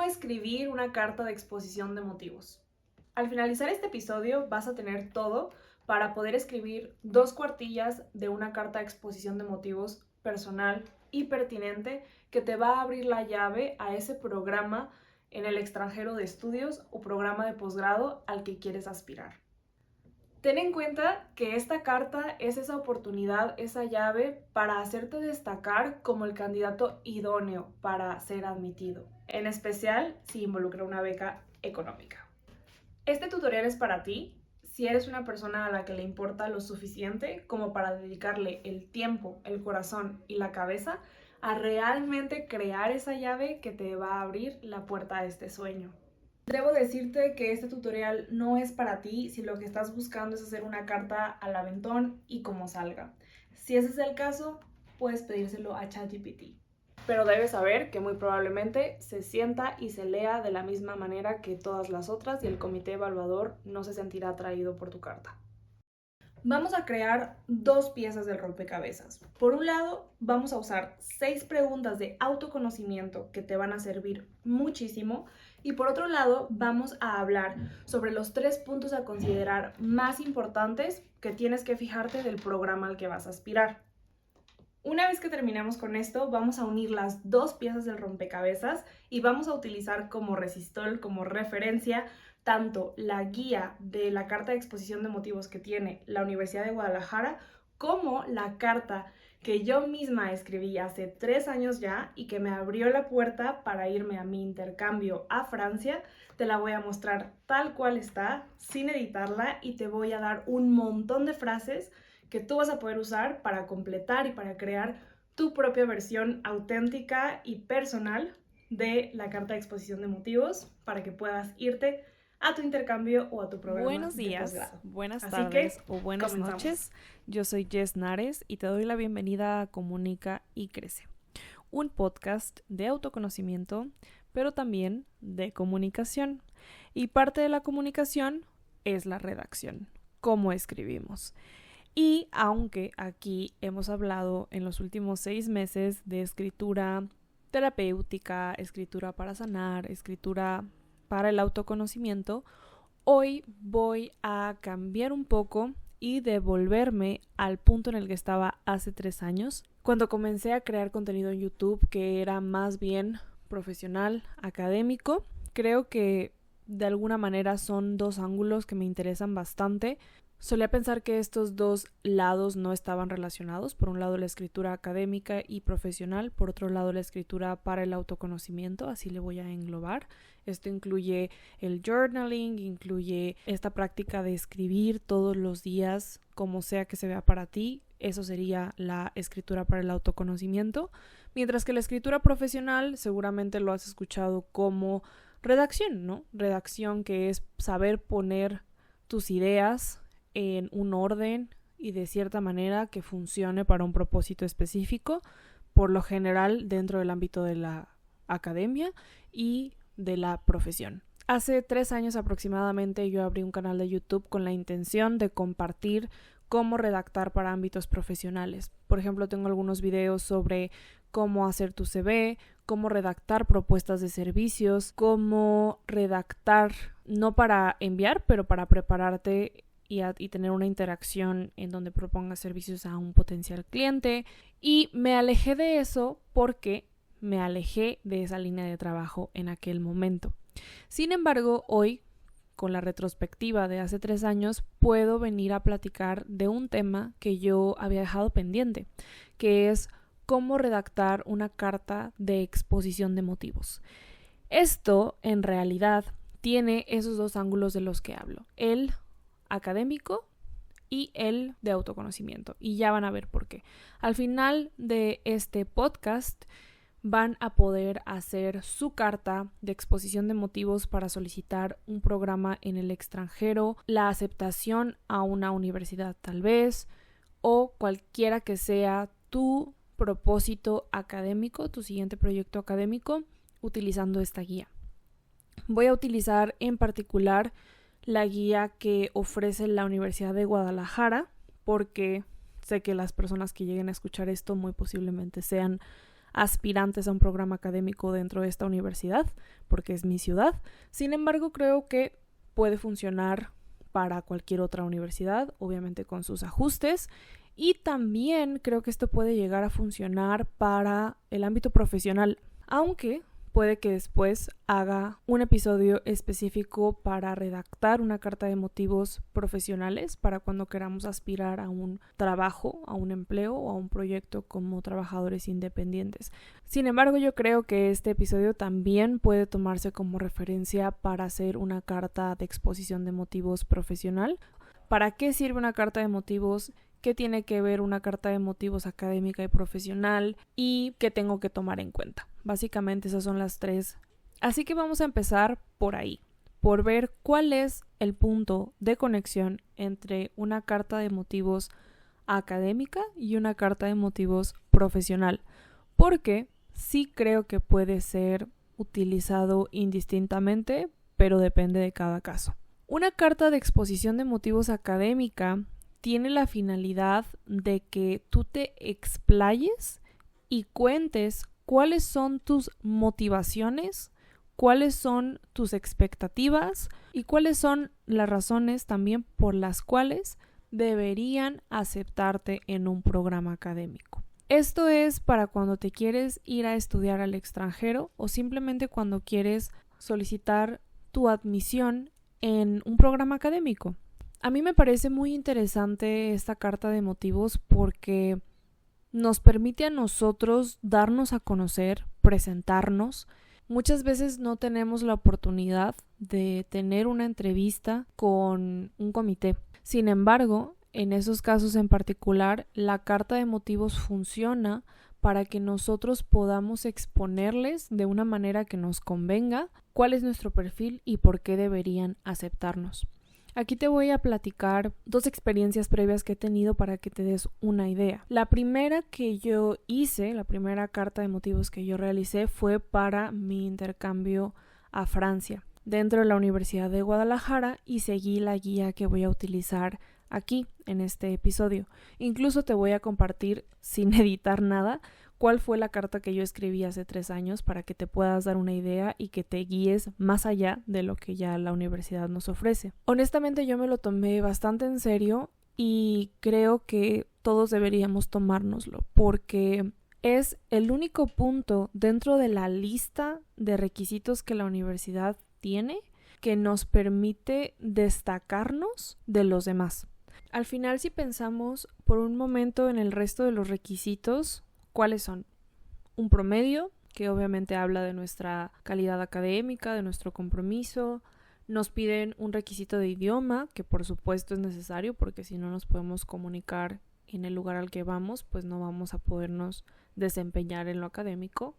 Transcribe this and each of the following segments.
¿Cómo escribir una carta de exposición de motivos? Al finalizar este episodio vas a tener todo para poder escribir 2 cuartillas de una carta de exposición de motivos personal y pertinente que te va a abrir la llave a ese programa en el extranjero de estudios o programa de posgrado al que quieres aspirar. Ten en cuenta que esta carta es esa oportunidad, esa llave para hacerte destacar como el candidato idóneo para ser admitido, en especial si involucra una beca económica. Este tutorial es para ti si eres una persona a la que le importa lo suficiente como para dedicarle el tiempo, el corazón y la cabeza a realmente crear esa llave que te va a abrir la puerta a este sueño. Debo decirte que este tutorial no es para ti si lo que estás buscando es hacer una carta al aventón y como salga. Si ese es el caso, puedes pedírselo a ChatGPT. Pero debes saber que muy probablemente se sienta y se lea de la misma manera que todas las otras y el comité evaluador no se sentirá atraído por tu carta. Vamos a crear 2 piezas del rompecabezas. Por un lado, vamos a usar 6 preguntas de autoconocimiento que te van a servir muchísimo. Y por otro lado, vamos a hablar sobre los 3 puntos a considerar más importantes que tienes que fijarte del programa al que vas a aspirar. Una vez que terminemos con esto, vamos a unir las 2 piezas del rompecabezas y vamos a utilizar como resistol, como referencia, tanto la guía de la carta de exposición de motivos que tiene la Universidad de Guadalajara, como la carta que yo misma escribí hace 3 años ya y que me abrió la puerta para irme a mi intercambio a Francia. Te la voy a mostrar tal cual está, sin editarla, y te voy a dar un montón de frases que tú vas a poder usar para completar y para crear tu propia versión auténtica y personal de la carta de exposición de motivos para que puedas irte a tu intercambio o a tu programa Buenos de días, posgrado. buenas Así que, tardes o buenas comenzamos. noches. Yo soy Jess Nares y te doy la bienvenida a Comunica y Crece, un podcast de autoconocimiento, pero también de comunicación. Y parte de la comunicación es la redacción, cómo escribimos. Y aunque aquí hemos hablado en los últimos 6 meses de escritura terapéutica, escritura para sanar, escritura para el autoconocimiento, hoy voy a cambiar un poco y devolverme al punto en el que estaba hace 3 años, cuando comencé a crear contenido en YouTube que era más bien profesional, académico. Creo que de alguna manera son 2 ángulos que me interesan bastante. Solía pensar que estos 2 lados no estaban relacionados. Por un lado la escritura académica y profesional, por otro lado la escritura para el autoconocimiento, así le voy a englobar. Esto incluye el journaling, incluye esta práctica de escribir todos los días, como sea que se vea para ti. Eso sería la escritura para el autoconocimiento. Mientras que la escritura profesional seguramente lo has escuchado como redacción, ¿no? Redacción, que es saber poner tus ideas en un orden y de cierta manera que funcione para un propósito específico, por lo general dentro del ámbito de la academia y de la profesión. Hace 3 años aproximadamente yo abrí un canal de YouTube con la intención de compartir cómo redactar para ámbitos profesionales. Por ejemplo, tengo algunos videos sobre cómo hacer tu CV, cómo redactar propuestas de servicios, cómo redactar no para enviar, pero para prepararte y tener una interacción en donde propongas servicios a un potencial cliente. Y me alejé de eso porque me alejé de esa línea de trabajo en aquel momento. Sin embargo, hoy, con la retrospectiva de hace 3 años, puedo venir a platicar de un tema que yo había dejado pendiente, que es cómo redactar una carta de exposición de motivos. Esto, en realidad, tiene esos 2 ángulos de los que hablo: el académico y el de autoconocimiento. Y ya van a ver por qué. Al final de este podcast van a poder hacer su carta de exposición de motivos para solicitar un programa en el extranjero, la aceptación a una universidad tal vez, o cualquiera que sea tu propósito académico, tu siguiente proyecto académico, utilizando esta guía. Voy a utilizar en particular la guía que ofrece la Universidad de Guadalajara, porque sé que las personas que lleguen a escuchar esto muy posiblemente sean aspirantes a un programa académico dentro de esta universidad, porque es mi ciudad. Sin embargo, creo que puede funcionar para cualquier otra universidad, obviamente con sus ajustes. Y también creo que esto puede llegar a funcionar para el ámbito profesional, aunque puede que después haga un episodio específico para redactar una carta de motivos profesionales para cuando queramos aspirar a un trabajo, a un empleo o a un proyecto como trabajadores independientes. Sin embargo, yo creo que este episodio también puede tomarse como referencia para hacer una carta de exposición de motivos profesional. ¿Para qué sirve una carta de motivos? ¿Qué tiene que ver una carta de motivos académica y profesional? ¿Y qué tengo que tomar en cuenta? Básicamente esas son las tres. Así que vamos a empezar por ahí, por ver cuál es el punto de conexión entre una carta de motivos académica y una carta de motivos profesional. Porque sí creo que puede ser utilizado indistintamente, pero depende de cada caso. Una carta de exposición de motivos académica tiene la finalidad de que tú te explayes y cuentes cuáles son tus motivaciones, cuáles son tus expectativas y cuáles son las razones también por las cuales deberían aceptarte en un programa académico. Esto es para cuando te quieres ir a estudiar al extranjero o simplemente cuando quieres solicitar tu admisión en un programa académico. A mí me parece muy interesante esta carta de motivos porque nos permite a nosotros darnos a conocer, presentarnos. Muchas veces no tenemos la oportunidad de tener una entrevista con un comité. Sin embargo, en esos casos en particular, la carta de motivos funciona para que nosotros podamos exponerles de una manera que nos convenga cuál es nuestro perfil y por qué deberían aceptarnos. Aquí te voy a platicar 2 experiencias previas que he tenido para que te des una idea. La primera que yo hice, la primera carta de motivos que yo realicé fue para mi intercambio a Francia, dentro de la Universidad de Guadalajara, y seguí la guía que voy a utilizar aquí en este episodio. Incluso te voy a compartir, sin editar nada, cuál fue la carta que yo escribí hace 3 años para que te puedas dar una idea y que te guíes más allá de lo que ya la universidad nos ofrece. Honestamente, yo me lo tomé bastante en serio y creo que todos deberíamos tomárnoslo porque es el único punto dentro de la lista de requisitos que la universidad tiene que nos permite destacarnos de los demás. Al final, si pensamos por un momento en el resto de los requisitos, ¿cuáles son? Un promedio, que obviamente habla de nuestra calidad académica, de nuestro compromiso. Nos piden un requisito de idioma, que por supuesto es necesario, porque si no nos podemos comunicar en el lugar al que vamos, pues no vamos a podernos desempeñar en lo académico.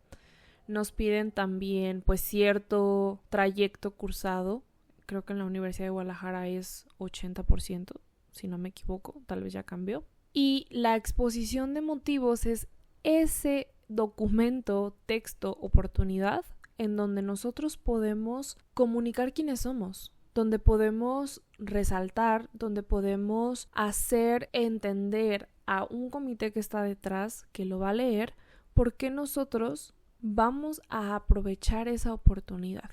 Nos piden también pues cierto trayecto cursado. Creo que en la Universidad de Guadalajara es 80%, si no me equivoco, tal vez ya cambió. Y la exposición de motivos es ese documento, texto, oportunidad en donde nosotros podemos comunicar quiénes somos, donde podemos resaltar, donde podemos hacer entender a un comité que está detrás, que lo va a leer, por qué nosotros vamos a aprovechar esa oportunidad.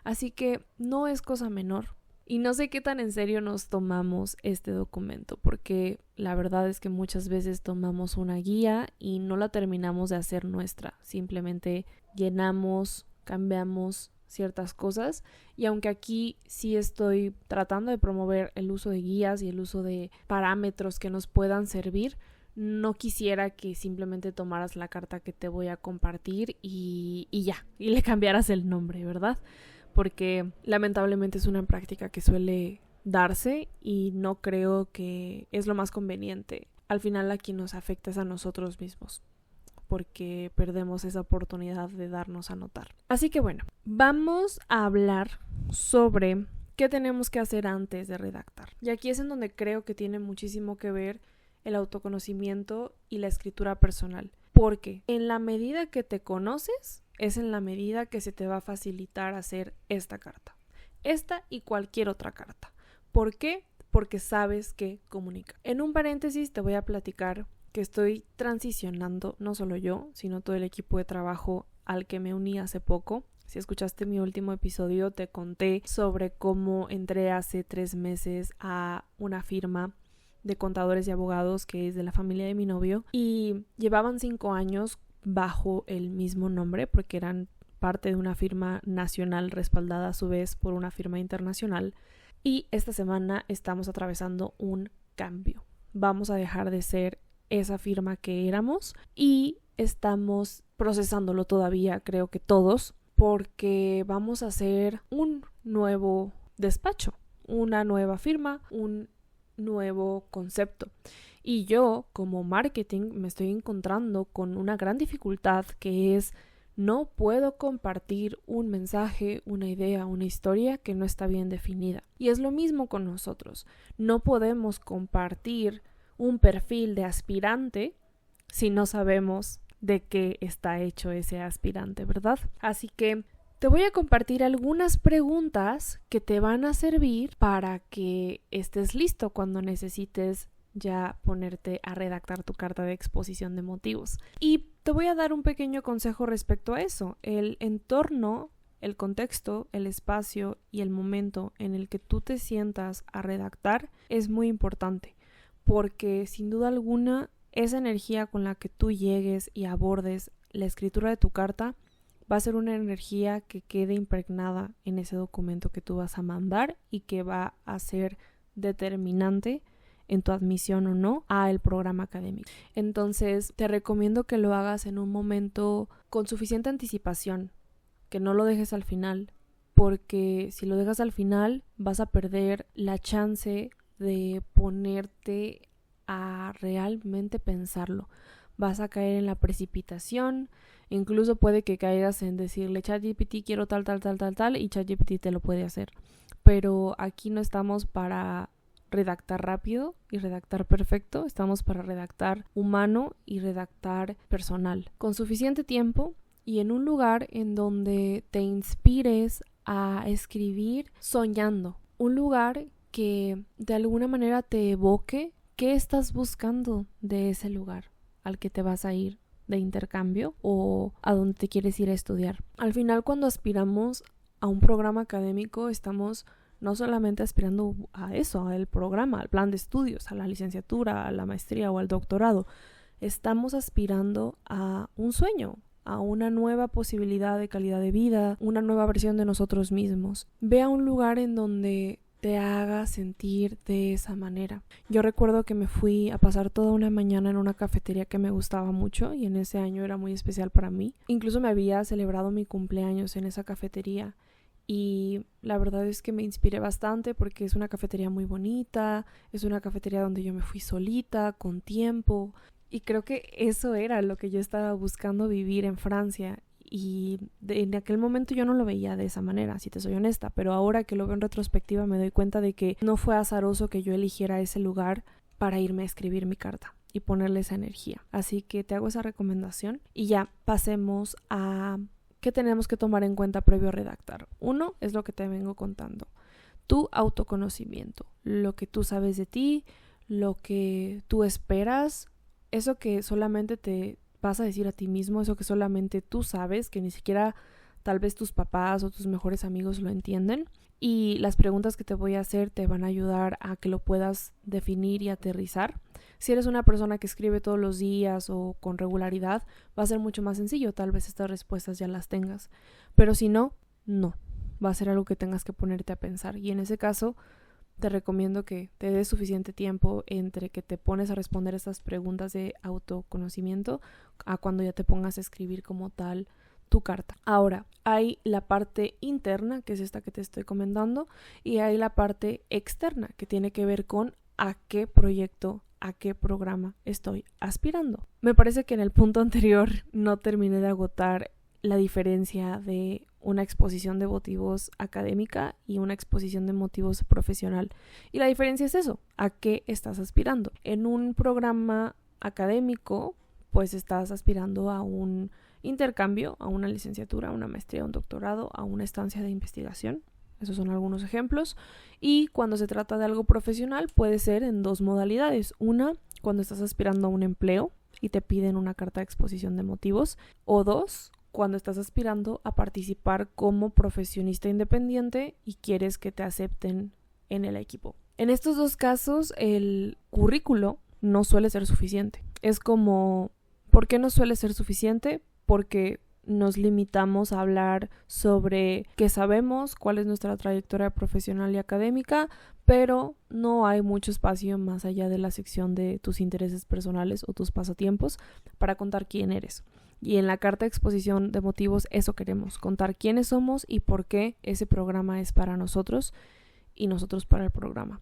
Así que no es cosa menor. Y no sé qué tan en serio nos tomamos este documento, porque la verdad es que muchas veces tomamos una guía y no la terminamos de hacer nuestra. Simplemente llenamos, cambiamos ciertas cosas, y aunque aquí sí estoy tratando de promover el uso de guías y el uso de parámetros que nos puedan servir, no quisiera que simplemente tomaras la carta que te voy a compartir y ya, y le cambiaras el nombre, ¿verdad? Porque lamentablemente es una práctica que suele darse y no creo que es lo más conveniente. Al final a quien nos afecta es a nosotros mismos, porque perdemos esa oportunidad de darnos a notar. Así que bueno, vamos a hablar sobre qué tenemos que hacer antes de redactar. Y aquí es en donde creo que tiene muchísimo que ver el autoconocimiento y la escritura personal. Porque en la medida que te conoces, es en la medida que se te va a facilitar hacer esta carta. Esta y cualquier otra carta. ¿Por qué? Porque sabes qué comunicar. En un paréntesis te voy a platicar que estoy transicionando, no solo yo, sino todo el equipo de trabajo al que me uní hace poco. Si escuchaste mi último episodio, te conté sobre cómo entré hace 3 meses a una firma de contadores y abogados que es de la familia de mi novio, y llevaban 5 años bajo el mismo nombre porque eran parte de una firma nacional respaldada a su vez por una firma internacional, y esta semana estamos atravesando un cambio. Vamos a dejar de ser esa firma que éramos y estamos procesándolo todavía, creo que todos, porque vamos a hacer un nuevo despacho, una nueva firma, un nuevo concepto. Y yo, como marketing, me estoy encontrando con una gran dificultad, que es no puedo compartir un mensaje, una idea, una historia que no está bien definida. Y es lo mismo con nosotros. No podemos compartir un perfil de aspirante si no sabemos de qué está hecho ese aspirante, ¿verdad? Así que te voy a compartir algunas preguntas que te van a servir para que estés listo cuando necesites ya ponerte a redactar tu carta de exposición de motivos. Y te voy a dar un pequeño consejo respecto a eso. El entorno, el contexto, el espacio y el momento en el que tú te sientas a redactar es muy importante, porque sin duda alguna esa energía con la que tú llegues y abordes la escritura de tu carta va a ser una energía que quede impregnada en ese documento que tú vas a mandar y que va a ser determinante en tu admisión o no al programa académico. Entonces, te recomiendo que lo hagas en un momento con suficiente anticipación, que no lo dejes al final, porque si lo dejas al final vas a perder la chance de ponerte a realmente pensarlo. Vas a caer en la precipitación, incluso puede que caigas en decirle ChatGPT quiero tal, y ChatGPT te lo puede hacer. Pero aquí no estamos para redactar rápido y redactar perfecto, estamos para redactar humano y redactar personal, con suficiente tiempo y en un lugar en donde te inspires a escribir soñando, un lugar que de alguna manera te evoque qué estás buscando de ese lugar al que te vas a ir de intercambio o a donde te quieres ir a estudiar. Al final, cuando aspiramos a un programa académico, estamos no solamente aspirando a eso, al programa, al plan de estudios, a la licenciatura, a la maestría o al doctorado. Estamos aspirando a un sueño, a una nueva posibilidad de calidad de vida, una nueva versión de nosotros mismos. Ve a un lugar en donde te haga sentir de esa manera. Yo recuerdo que me fui a pasar toda una mañana en una cafetería que me gustaba mucho y en ese año era muy especial para mí. Incluso me había celebrado mi cumpleaños en esa cafetería y la verdad es que me inspiré bastante porque es una cafetería muy bonita, es una cafetería donde yo me fui solita, con tiempo, y creo que eso era lo que yo estaba buscando vivir en Francia. Y en aquel momento yo no lo veía de esa manera, si te soy honesta, pero ahora que lo veo en retrospectiva me doy cuenta de que no fue azaroso que yo eligiera ese lugar para irme a escribir mi carta y ponerle esa energía. Así que te hago esa recomendación y ya pasemos a qué tenemos que tomar en cuenta previo a redactar. Uno es lo que te vengo contando, tu autoconocimiento, lo que tú sabes de ti, lo que tú esperas, eso que solamente te vas a decir a ti mismo, eso que solamente tú sabes, que ni siquiera tal vez tus papás o tus mejores amigos lo entienden. Y las preguntas que te voy a hacer te van a ayudar a que lo puedas definir y aterrizar. Si eres una persona que escribe todos los días o con regularidad, va a ser mucho más sencillo, tal vez estas respuestas ya las tengas. Pero si no, no. Va a ser algo que tengas que ponerte a pensar. Y en ese caso, te recomiendo que te des suficiente tiempo entre que te pones a responder estas preguntas de autoconocimiento a cuando ya te pongas a escribir como tal tu carta. Ahora, hay la parte interna, que es esta que te estoy comentando, y hay la parte externa, que tiene que ver con a qué proyecto, a qué programa estoy aspirando. Me parece que en el punto anterior no terminé de agotar la diferencia de una exposición de motivos académica y una exposición de motivos profesional. Y la diferencia es eso, ¿a qué estás aspirando? En un programa académico, pues estás aspirando a un intercambio, a una licenciatura, a una maestría, a un doctorado, a una estancia de investigación. Esos son algunos ejemplos. Y cuando se trata de algo profesional puede ser en 2 modalidades. Una, cuando estás aspirando a un empleo y te piden una carta de exposición de motivos. O 2, cuando estás aspirando a participar como profesionista independiente y quieres que te acepten en el equipo. En estos 2 casos, el currículo no suele ser suficiente. Es como, ¿por qué no suele ser suficiente? Porque nos limitamos a hablar sobre qué sabemos, cuál es nuestra trayectoria profesional y académica, pero no hay mucho espacio más allá de la sección de tus intereses personales o tus pasatiempos para contar quién eres. Y en la carta de exposición de motivos eso queremos, contar quiénes somos y por qué ese programa es para nosotros y nosotros para el programa.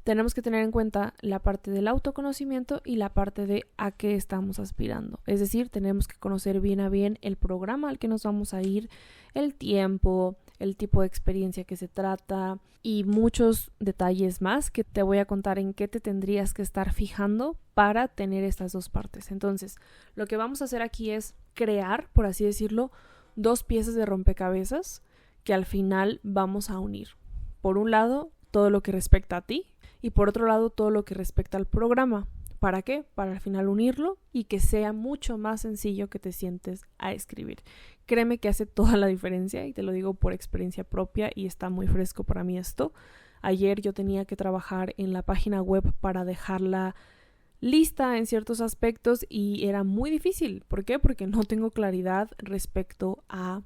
Tenemos que tener en cuenta la parte del autoconocimiento y la parte de a qué estamos aspirando. Es decir, tenemos que conocer bien a bien el programa al que nos vamos a ir, el tiempo, el tipo de experiencia que se trata y muchos detalles más que te voy a contar en qué te tendrías que estar fijando para tener estas 2 partes. Entonces, lo que vamos a hacer aquí es crear, por así decirlo, 2 piezas de rompecabezas que al final vamos a unir. Por un lado, todo lo que respecta a ti, y por otro lado todo lo que respecta al programa. ¿Para qué? Para al final unirlo y que sea mucho más sencillo que te sientes a escribir. Créeme que hace toda la diferencia y te lo digo por experiencia propia y está muy fresco para mí esto. Ayer yo tenía que trabajar en la página web para dejarla lista en ciertos aspectos y era muy difícil. ¿Por qué? Porque no tengo claridad respecto a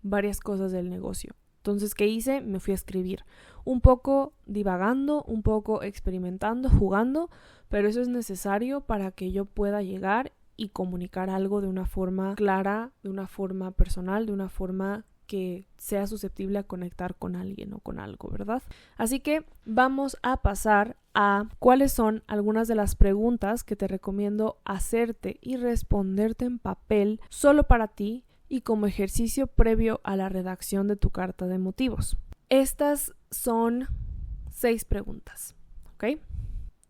varias cosas del negocio. Entonces, ¿qué hice? Me fui a escribir. Un poco divagando, un poco experimentando, jugando, pero eso es necesario para que yo pueda llegar y comunicar algo de una forma clara, de una forma personal, de una forma que sea susceptible a conectar con alguien o con algo, ¿verdad? Así que vamos a pasar a cuáles son algunas de las preguntas que te recomiendo hacerte y responderte en papel solo para ti y como ejercicio previo a la redacción de tu carta de motivos. Estas son 6 preguntas, ¿ok?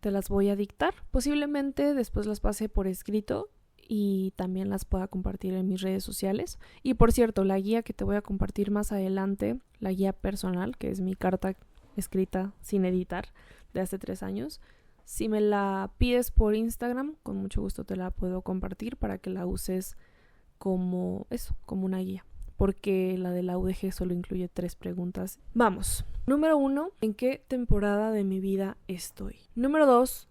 Te las voy a dictar. Posiblemente después las pase por escrito y también las pueda compartir en mis redes sociales. Y por cierto, la guía que te voy a compartir más adelante, la guía personal, que es mi carta escrita sin editar de hace 3 años, si me la pides por Instagram, con mucho gusto te la puedo compartir para que la uses como eso, como una guía, porque la de la UDG solo incluye 3 preguntas. Vamos. Número 1, ¿en qué temporada de mi vida estoy? Número 2,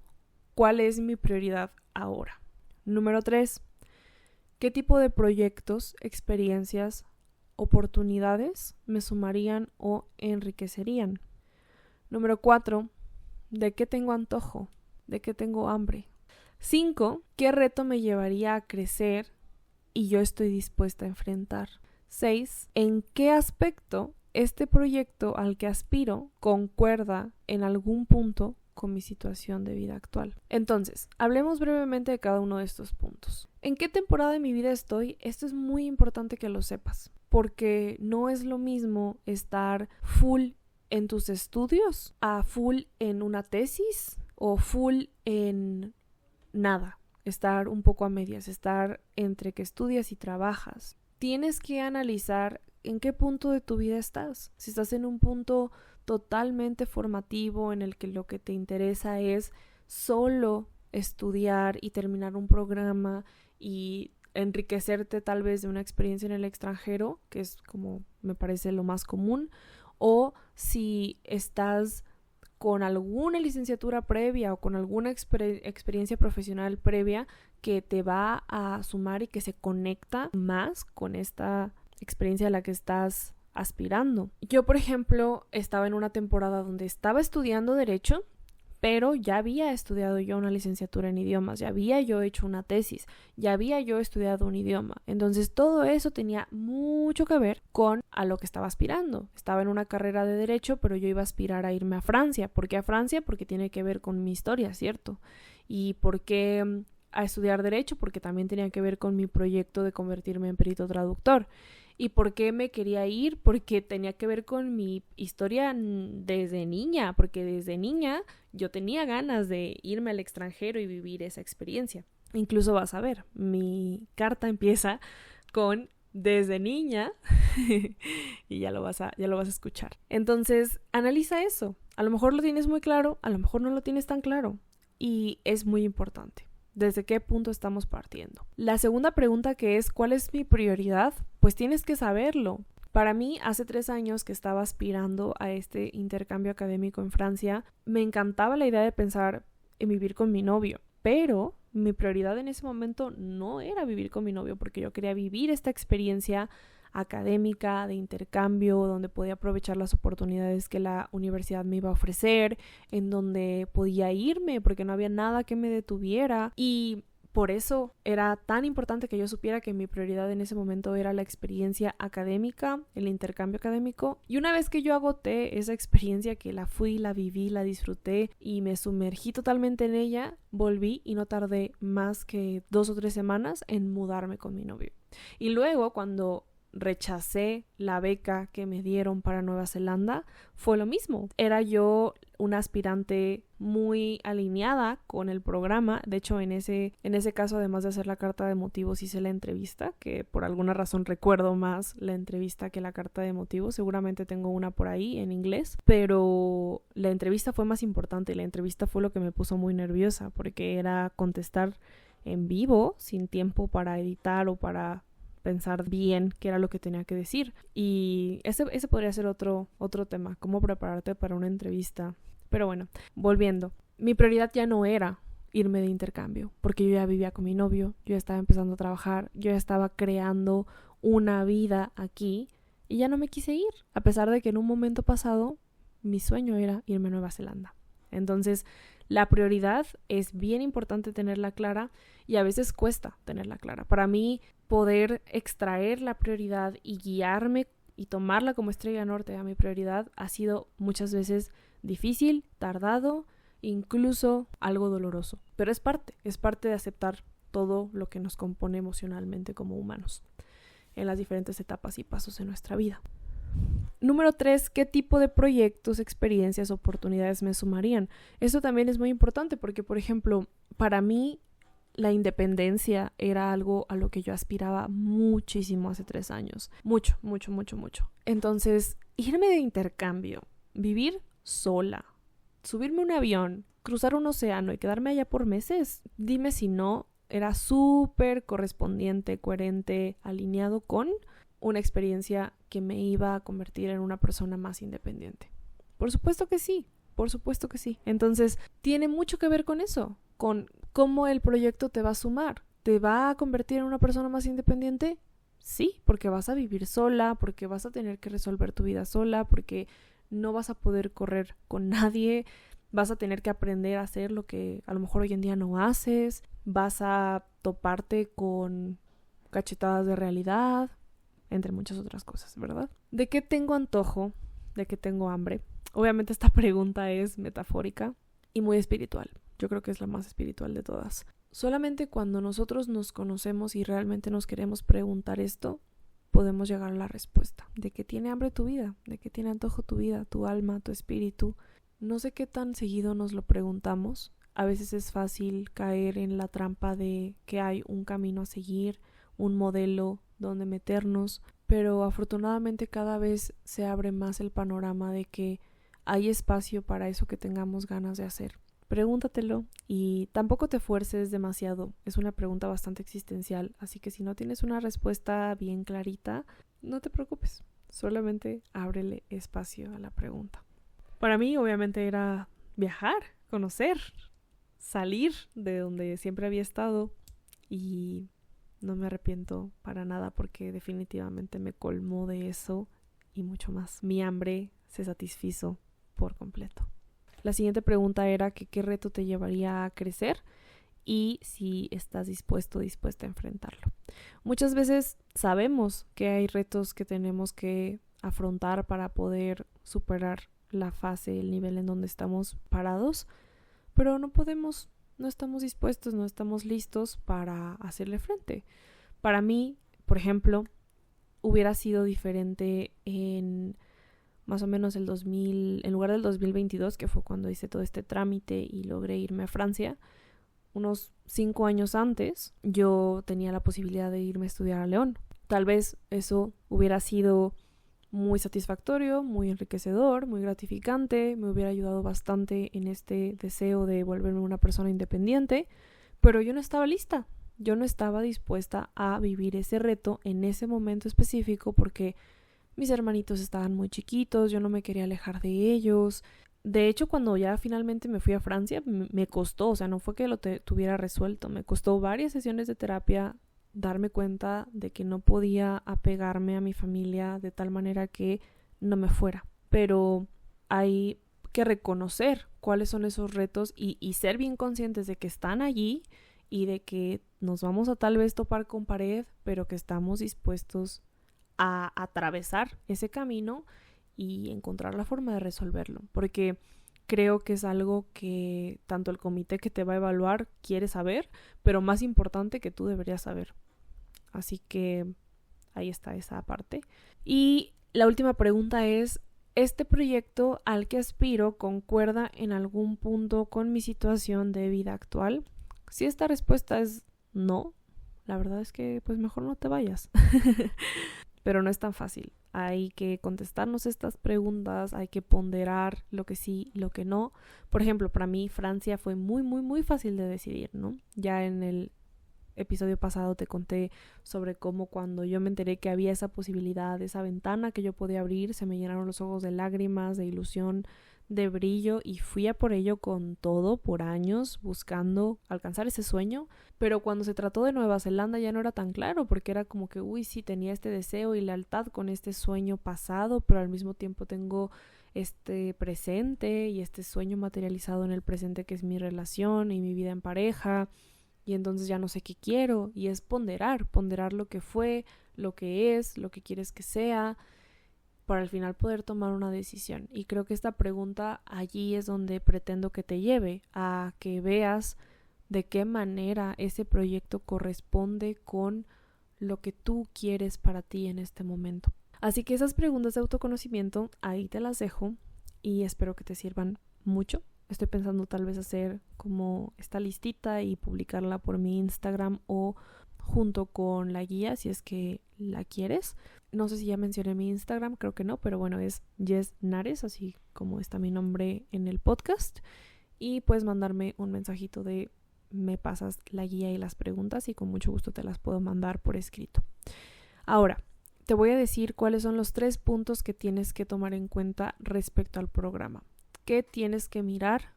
¿cuál es mi prioridad ahora? Número 3, ¿qué tipo de proyectos, experiencias, oportunidades me sumarían o enriquecerían? Número 4, ¿de qué tengo antojo? ¿De qué tengo hambre? 5, ¿qué reto me llevaría a crecer y yo estoy dispuesta a enfrentar? 6. ¿En qué aspecto este proyecto al que aspiro concuerda en algún punto con mi situación de vida actual? Entonces, hablemos brevemente de cada uno de estos puntos. ¿En qué temporada de mi vida estoy? Esto es muy importante que lo sepas, porque no es lo mismo estar full en tus estudios a full en una tesis o full en nada. Estar un poco a medias, estar entre que estudias y trabajas. Tienes que analizar en qué punto de tu vida estás. Si estás en un punto totalmente formativo en el que lo que te interesa es solo estudiar y terminar un programa y enriquecerte tal vez de una experiencia en el extranjero, que es como me parece lo más común, o si estás con alguna licenciatura previa o con alguna experiencia profesional previa que te va a sumar y que se conecta más con esta experiencia a la que estás aspirando. Yo, por ejemplo, estaba en una temporada donde estaba estudiando Derecho, pero ya había estudiado yo una licenciatura en idiomas, ya había yo hecho una tesis, ya había yo estudiado un idioma. Entonces todo eso tenía mucho que ver con a lo que estaba aspirando. Estaba en una carrera de Derecho, pero yo iba a aspirar a irme a Francia. ¿Por qué a Francia? Porque tiene que ver con mi historia, ¿cierto? ¿Y por qué a estudiar Derecho? Porque también tenía que ver con mi proyecto de convertirme en perito traductor. ¿Y por qué me quería ir? Porque tenía que ver con mi historia desde niña, porque desde niña yo tenía ganas de irme al extranjero y vivir esa experiencia. Incluso vas a ver, mi carta empieza con desde niña y ya lo vas a escuchar. Entonces, analiza eso. A lo mejor lo tienes muy claro, a lo mejor no lo tienes tan claro y es muy importante. ¿Desde qué punto estamos partiendo? La segunda pregunta, que es ¿cuál es mi prioridad? Pues tienes que saberlo. Para mí, hace 3 años que estaba aspirando a este intercambio académico en Francia, me encantaba la idea de pensar en vivir con mi novio, pero mi prioridad en ese momento no era vivir con mi novio, porque yo quería vivir esta experiencia académica, de intercambio, donde podía aprovechar las oportunidades que la universidad me iba a ofrecer, en donde podía irme porque no había nada que me detuviera, y por eso era tan importante que yo supiera que mi prioridad en ese momento era la experiencia académica, el intercambio académico. Y una vez que yo agoté esa experiencia, que la fui, la viví, la disfruté y me sumergí totalmente en ella, volví y no tardé más que 2 o 3 semanas en mudarme con mi novio. Y luego, cuando rechacé la beca que me dieron para Nueva Zelanda, fue lo mismo. Era yo una aspirante muy alineada con el programa. De hecho, en ese caso, además de hacer la carta de motivos, hice la entrevista, que por alguna razón recuerdo más la entrevista que la carta de motivos. Seguramente tengo una por ahí en inglés, pero la entrevista fue más importante. La entrevista fue lo que me puso muy nerviosa, porque era contestar en vivo, sin tiempo para editar o para pensar bien qué era lo que tenía que decir. Y ese podría ser otro tema, cómo prepararte para una entrevista. Pero bueno, volviendo. Mi prioridad ya no era irme de intercambio, porque yo ya vivía con mi novio, yo ya estaba empezando a trabajar, yo ya estaba creando una vida aquí y ya no me quise ir, a pesar de que en un momento pasado mi sueño era irme a Nueva Zelanda. Entonces, la prioridad es bien importante tenerla clara y a veces cuesta tenerla clara. Para mí, poder extraer la prioridad y guiarme y tomarla como estrella norte a mi prioridad ha sido muchas veces difícil, tardado, incluso algo doloroso. Pero es parte de aceptar todo lo que nos compone emocionalmente como humanos en las diferentes etapas y pasos de nuestra vida. Número 3, ¿qué tipo de proyectos, experiencias, oportunidades me sumarían? Esto también es muy importante porque, por ejemplo, para mí la independencia era algo a lo que yo aspiraba muchísimo hace 3 años. Mucho. Entonces, irme de intercambio, vivir sola, subirme a un avión, cruzar un océano y quedarme allá por meses, dime si no era súper correspondiente, coherente, alineado con una experiencia que me iba a convertir en una persona más independiente. Por supuesto que sí. Entonces, tiene mucho que ver con eso, con cómo el proyecto te va a sumar. ¿Te va a convertir en una persona más independiente? Sí, porque vas a vivir sola, porque vas a tener que resolver tu vida sola, porque no vas a poder correr con nadie, vas a tener que aprender a hacer lo que a lo mejor hoy en día no haces, vas a toparte con cachetadas de realidad, entre muchas otras cosas, ¿verdad? ¿De qué tengo antojo? ¿De qué tengo hambre? Obviamente esta pregunta es metafórica y muy espiritual. Yo creo que es la más espiritual de todas. Solamente cuando nosotros nos conocemos y realmente nos queremos preguntar esto, podemos llegar a la respuesta. ¿De qué tiene hambre tu vida? ¿De qué tiene antojo tu vida, tu alma, tu espíritu? No sé qué tan seguido nos lo preguntamos. A veces es fácil caer en la trampa de que hay un camino a seguir, un modelo donde meternos, pero afortunadamente cada vez se abre más el panorama de que hay espacio para eso que tengamos ganas de hacer. Pregúntatelo y tampoco te fuerces demasiado. Es una pregunta bastante existencial, así que si no tienes una respuesta bien clarita, no te preocupes. Solamente ábrele espacio a la pregunta. Para mí, obviamente, era viajar, conocer, salir de donde siempre había estado y no me arrepiento para nada porque definitivamente me colmó de eso y mucho más. Mi hambre se satisfizo por completo. La siguiente pregunta era que qué reto te llevaría a crecer y si estás dispuesta a enfrentarlo. Muchas veces sabemos que hay retos que tenemos que afrontar para poder superar la fase, el nivel en donde estamos parados, pero no podemos, no estamos dispuestos, no estamos listos para hacerle frente. Para mí, por ejemplo, hubiera sido diferente en más o menos en lugar del 2022, que fue cuando hice todo este trámite y logré irme a Francia. Unos 5 años antes, yo tenía la posibilidad de irme a estudiar a León. Tal vez eso hubiera sido muy satisfactorio, muy enriquecedor, muy gratificante, me hubiera ayudado bastante en este deseo de volverme una persona independiente, pero yo no estaba lista, yo no estaba dispuesta a vivir ese reto en ese momento específico porque mis hermanitos estaban muy chiquitos, yo no me quería alejar de ellos. De hecho, cuando ya finalmente me fui a Francia, me costó, o sea, no fue que lo tuviera resuelto, me costó varias sesiones de terapia darme cuenta de que no podía apegarme a mi familia de tal manera que no me fuera. Pero hay que reconocer cuáles son esos retos y ser bien conscientes de que están allí y de que nos vamos a tal vez topar con pared, pero que estamos dispuestos a atravesar ese camino y encontrar la forma de resolverlo. Porque creo que es algo que tanto el comité que te va a evaluar quiere saber, pero más importante que tú deberías saber. Así que ahí está esa parte. Y la última pregunta es, ¿este proyecto al que aspiro concuerda en algún punto con mi situación de vida actual? Si esta respuesta es no, la verdad es que pues mejor no te vayas. Pero no es tan fácil. Hay que contestarnos estas preguntas, hay que ponderar lo que sí, lo que no. Por ejemplo, para mí Francia fue muy fácil de decidir, ¿no? Ya en el episodio pasado te conté sobre cómo cuando yo me enteré que había esa posibilidad, esa ventana que yo podía abrir, se me llenaron los ojos de lágrimas, de ilusión, de brillo y fui a por ello con todo por años buscando alcanzar ese sueño. Pero cuando se trató de Nueva Zelanda ya no era tan claro porque era como que sí tenía este deseo y lealtad con este sueño pasado, pero al mismo tiempo tengo este presente y este sueño materializado en el presente que es mi relación y mi vida en pareja. Y entonces ya no sé qué quiero y es ponderar lo que fue, lo que es, lo que quieres que sea, para al final poder tomar una decisión. Y creo que esta pregunta allí es donde pretendo que te lleve a que veas de qué manera ese proyecto corresponde con lo que tú quieres para ti en este momento. Así que esas preguntas de autoconocimiento ahí te las dejo y espero que te sirvan mucho. Estoy pensando tal vez hacer como esta listita y publicarla por mi Instagram o junto con la guía si es que la quieres. No sé si ya mencioné mi Instagram, creo que no, pero bueno, es Jess Nares, así como está mi nombre en el podcast. Y puedes mandarme un mensajito de me pasas la guía y las preguntas y con mucho gusto te las puedo mandar por escrito. Ahora, te voy a decir cuáles son los 3 puntos que tienes que tomar en cuenta respecto al programa. ¿Qué tienes que mirar?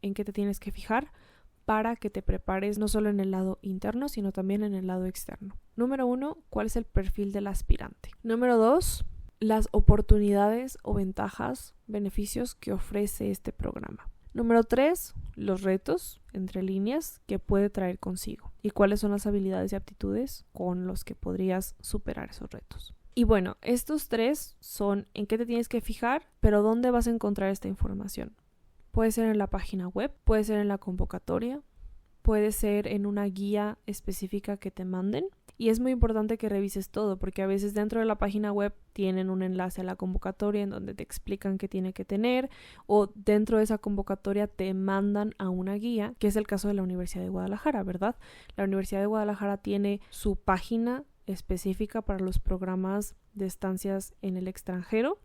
¿En qué te tienes que fijar? Para que te prepares no solo en el lado interno, sino también en el lado externo. Número 1, ¿cuál es el perfil del aspirante? Número 2, las oportunidades o ventajas, beneficios que ofrece este programa. Número 3, los retos, entre líneas, que puede traer consigo. Y cuáles son las habilidades y aptitudes con los que podrías superar esos retos. Y bueno, estos 3 son en qué te tienes que fijar, pero ¿dónde vas a encontrar esta información? Puede ser en la página web, puede ser en la convocatoria, puede ser en una guía específica que te manden. Y es muy importante que revises todo, porque a veces dentro de la página web tienen un enlace a la convocatoria en donde te explican qué tiene que tener, o dentro de esa convocatoria te mandan a una guía, que es el caso de la Universidad de Guadalajara, ¿verdad? La Universidad de Guadalajara tiene su página específica para los programas de estancias en el extranjero.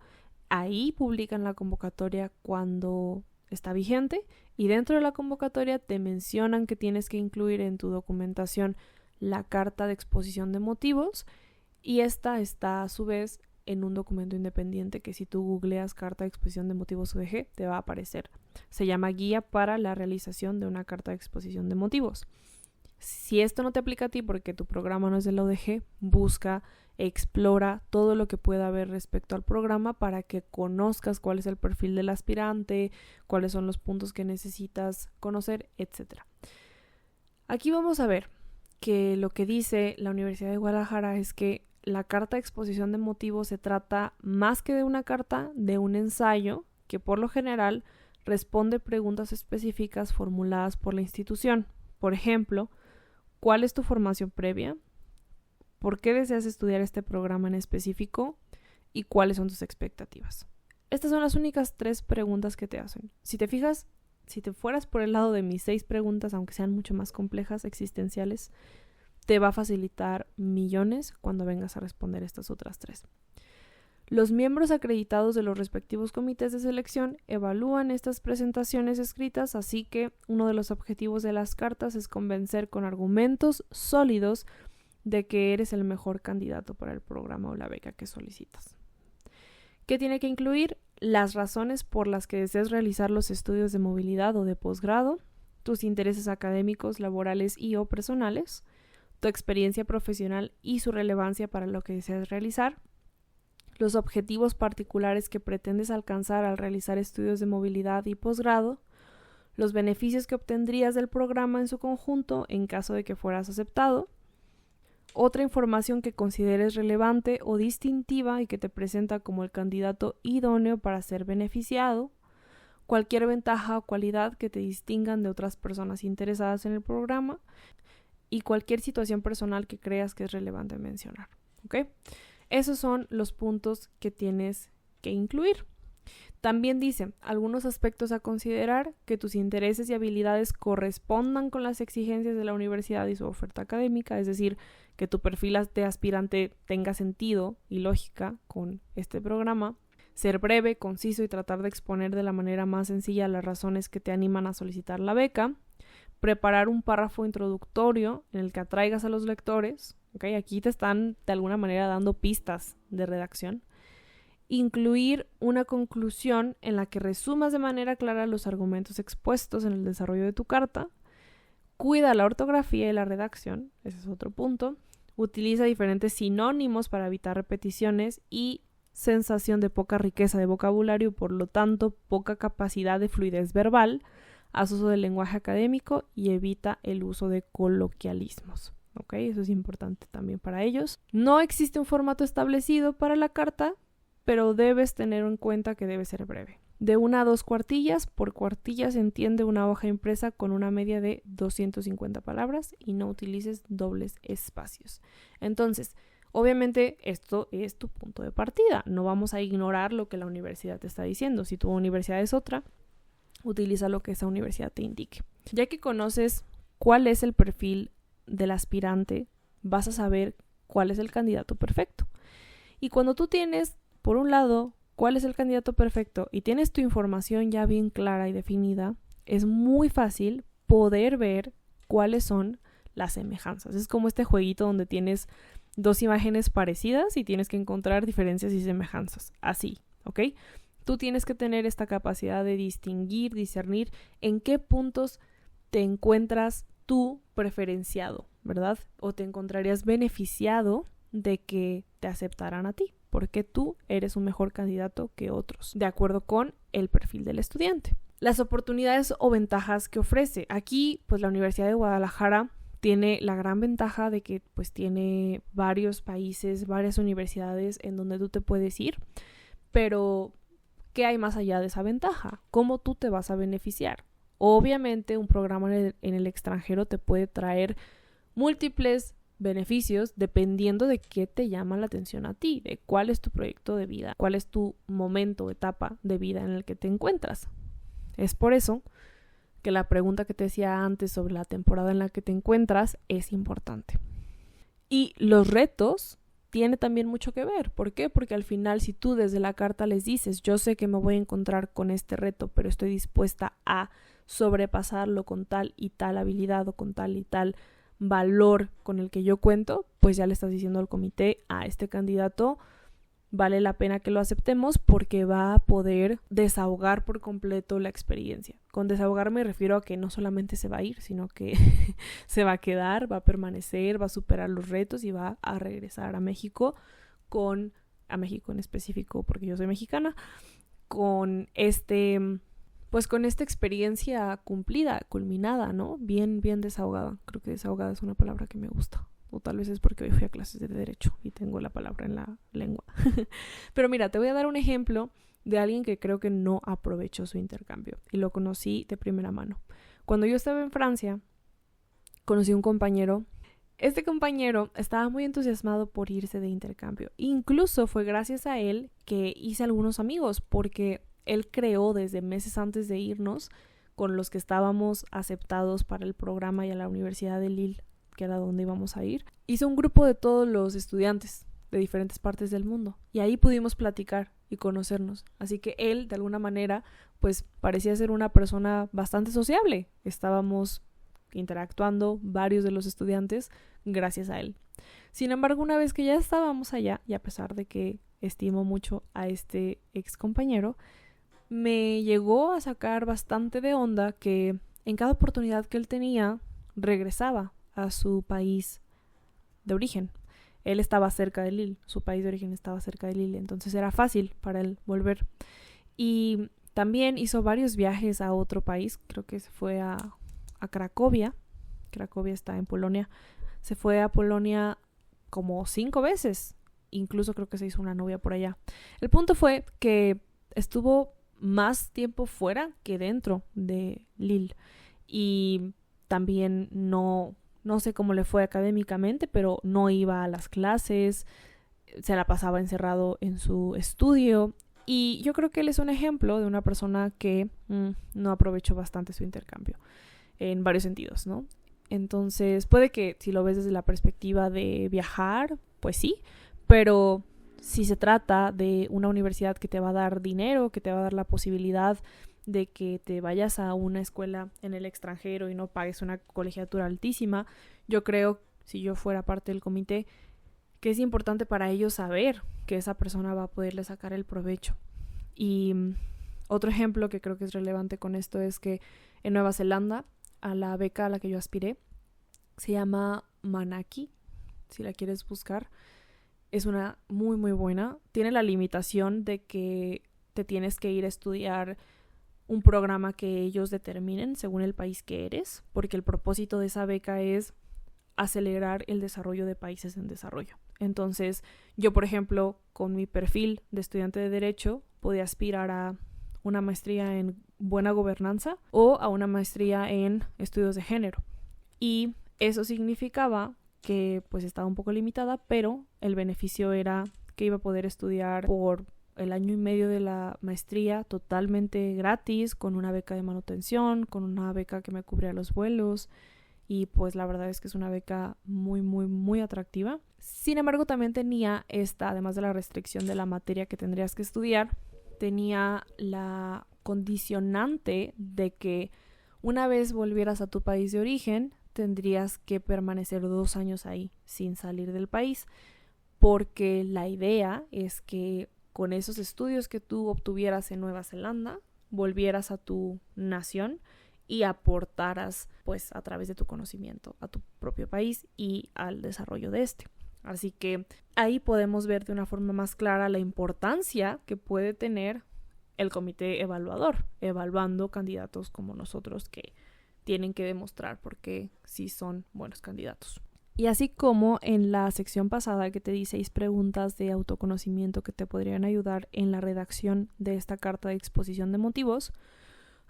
Ahí publican la convocatoria cuando está vigente y dentro de la convocatoria te mencionan que tienes que incluir en tu documentación la carta de exposición de motivos y esta está a su vez en un documento independiente que si tú googleas carta de exposición de motivos UDG te va a aparecer. Se llama Guía para la realización de una carta de exposición de motivos. Si esto no te aplica a ti porque tu programa no es de la UDG, busca, explora todo lo que pueda haber respecto al programa para que conozcas cuál es el perfil del aspirante, cuáles son los puntos que necesitas conocer, etc. Aquí vamos a ver que lo que dice la Universidad de Guadalajara es que la carta de exposición de motivos se trata más que de una carta, de un ensayo que por lo general responde preguntas específicas formuladas por la institución. Por ejemplo, ¿cuál es tu formación previa? ¿Por qué deseas estudiar este programa en específico? ¿Y cuáles son tus expectativas? Estas son las únicas 3 preguntas que te hacen. Si te fijas, si te fueras por el lado de mis 6 preguntas, aunque sean mucho más complejas, existenciales, te va a facilitar millones cuando vengas a responder estas otras 3. Los miembros acreditados de los respectivos comités de selección evalúan estas presentaciones escritas, así que uno de los objetivos de las cartas es convencer con argumentos sólidos de que eres el mejor candidato para el programa o la beca que solicitas. ¿Qué tiene que incluir? Las razones por las que deseas realizar los estudios de movilidad o de posgrado, tus intereses académicos, laborales y o personales, tu experiencia profesional y su relevancia para lo que deseas realizar, los objetivos particulares que pretendes alcanzar al realizar estudios de movilidad y posgrado, los beneficios que obtendrías del programa en su conjunto en caso de que fueras aceptado, otra información que consideres relevante o distintiva y que te presenta como el candidato idóneo para ser beneficiado, cualquier ventaja o cualidad que te distingan de otras personas interesadas en el programa y cualquier situación personal que creas que es relevante mencionar. ¿Ok? Esos son los puntos que tienes que incluir. También dice, algunos aspectos a considerar, que tus intereses y habilidades correspondan con las exigencias de la universidad y su oferta académica, es decir, que tu perfil de aspirante tenga sentido y lógica con este programa, ser breve, conciso y tratar de exponer de la manera más sencilla las razones que te animan a solicitar la beca, preparar un párrafo introductorio en el que atraigas a los lectores, ¿okay? Aquí te están de alguna manera dando pistas de redacción. Incluir una conclusión en la que resumas de manera clara los argumentos expuestos en el desarrollo de tu carta. Cuida la ortografía y la redacción, ese es otro punto. Utiliza diferentes sinónimos para evitar repeticiones y sensación de poca riqueza de vocabulario, por lo tanto, poca capacidad de fluidez verbal. Haz uso del lenguaje académico y evita el uso de coloquialismos. ¿Ok? Eso es importante también para ellos. No existe un formato establecido para la carta, pero debes tener en cuenta que debe ser breve. De 1 a 2 cuartillas, por cuartilla se entiende una hoja impresa con una media de 250 palabras y no utilices dobles espacios. Entonces, obviamente esto es tu punto de partida. No vamos a ignorar lo que la universidad te está diciendo. Si tu universidad es otra, utiliza lo que esa universidad te indique. Ya que conoces cuál es el perfil del aspirante, vas a saber cuál es el candidato perfecto. Y cuando tú tienes, por un lado, cuál es el candidato perfecto y tienes tu información ya bien clara y definida, es muy fácil poder ver cuáles son las semejanzas. Es como este jueguito donde tienes 2 imágenes parecidas y tienes que encontrar diferencias y semejanzas. Así, ¿ok? Tú tienes que tener esta capacidad de distinguir, discernir en qué puntos te encuentras tú preferenciado, ¿verdad? O te encontrarías beneficiado de que te aceptaran a ti, porque tú eres un mejor candidato que otros, de acuerdo con el perfil del estudiante. Las oportunidades o ventajas que ofrece. Aquí, pues la Universidad de Guadalajara tiene la gran ventaja de que pues tiene varios países, varias universidades en donde tú te puedes ir, pero ¿qué hay más allá de esa ventaja? ¿Cómo tú te vas a beneficiar? Obviamente un programa en el extranjero te puede traer múltiples beneficios dependiendo de qué te llama la atención a ti, de cuál es tu proyecto de vida, cuál es tu momento, etapa de vida en el que te encuentras. Es por eso que la pregunta que te decía antes sobre la temporada en la que te encuentras es importante. Y los retos tiene también mucho que ver. ¿Por qué? Porque al final, si tú desde la carta les dices, yo sé que me voy a encontrar con este reto, pero estoy dispuesta a sobrepasarlo con tal y tal habilidad o con tal y tal valor con el que yo cuento, pues ya le estás diciendo al comité, a este candidato vale la pena que lo aceptemos porque va a poder desahogar por completo la experiencia. Con desahogar me refiero a que no solamente se va a ir, sino que se va a quedar, va a permanecer, va a superar los retos y va a regresar a México a México en específico, porque yo soy mexicana, con con esta experiencia cumplida, culminada, ¿no? Bien desahogada. Creo que desahogada es una palabra que me gusta. O tal vez es porque hoy fui a clases de Derecho y tengo la palabra en la lengua. Pero mira, te voy a dar un ejemplo de alguien que creo que no aprovechó su intercambio. Y lo conocí de primera mano. Cuando yo estaba en Francia, conocí un compañero. Este compañero estaba muy entusiasmado por irse de intercambio. Incluso fue gracias a él que hice algunos amigos, porque él creó desde meses antes de irnos, con los que estábamos aceptados para el programa y a la Universidad de Lille que era donde íbamos a ir, hizo un grupo de todos los estudiantes de diferentes partes del mundo y ahí pudimos platicar y conocernos. Así que él, de alguna manera, pues parecía ser una persona bastante sociable. Estábamos interactuando varios de los estudiantes gracias a él. Sin embargo, una vez que ya estábamos allá, y a pesar de que estimo mucho a este ex compañero, me llegó a sacar bastante de onda que en cada oportunidad que él tenía, regresaba a su país de origen. Él estaba cerca de Lille, su país de origen estaba cerca de Lille, entonces era fácil para él volver. Y también hizo varios viajes a otro país, creo que se fue a Cracovia. Cracovia está en Polonia. Se fue a Polonia como 5 veces, incluso creo que se hizo una novia por allá. El punto fue que estuvo más tiempo fuera que dentro de Lille y también no sé cómo le fue académicamente, pero no iba a las clases, se la pasaba encerrado en su estudio y yo creo que él es un ejemplo de una persona que no aprovechó bastante su intercambio en varios sentidos, ¿no? Entonces puede que si lo ves desde la perspectiva de viajar, pues sí, pero si se trata de una universidad que te va a dar dinero, que te va a dar la posibilidad de que te vayas a una escuela en el extranjero y no pagues una colegiatura altísima, yo creo, si yo fuera parte del comité, que es importante para ellos saber que esa persona va a poderle sacar el provecho. Y otro ejemplo que creo que es relevante con esto es que en Nueva Zelanda, a la beca a la que yo aspiré, se llama Manaki, si la quieres buscar. Es una muy muy buena. Tiene la limitación de que te tienes que ir a estudiar un programa que ellos determinen según el país que eres, porque el propósito de esa beca es acelerar el desarrollo de países en desarrollo. Entonces, yo, por ejemplo, con mi perfil de estudiante de Derecho, podía aspirar a una maestría en buena gobernanza o a una maestría en estudios de género. Y eso significaba que pues estaba un poco limitada, pero el beneficio era que iba a poder estudiar por el año y medio de la maestría totalmente gratis, con una beca de manutención, con una beca que me cubría los vuelos y pues la verdad es que es una beca muy muy muy atractiva. Sin embargo, también tenía además de la restricción de la materia que tendrías que estudiar, tenía la condicionante de que una vez volvieras a tu país de origen, tendrías que permanecer 2 años ahí sin salir del país, porque la idea es que con esos estudios que tú obtuvieras en Nueva Zelanda, volvieras a tu nación y aportaras pues a través de tu conocimiento a tu propio país y al desarrollo de este. Así que ahí podemos ver de una forma más clara la importancia que puede tener el comité evaluador, evaluando candidatos como nosotros que tienen que demostrar por qué sí son buenos candidatos. Y así como en la sección pasada que te di 6 preguntas de autoconocimiento que te podrían ayudar en la redacción de esta carta de exposición de motivos,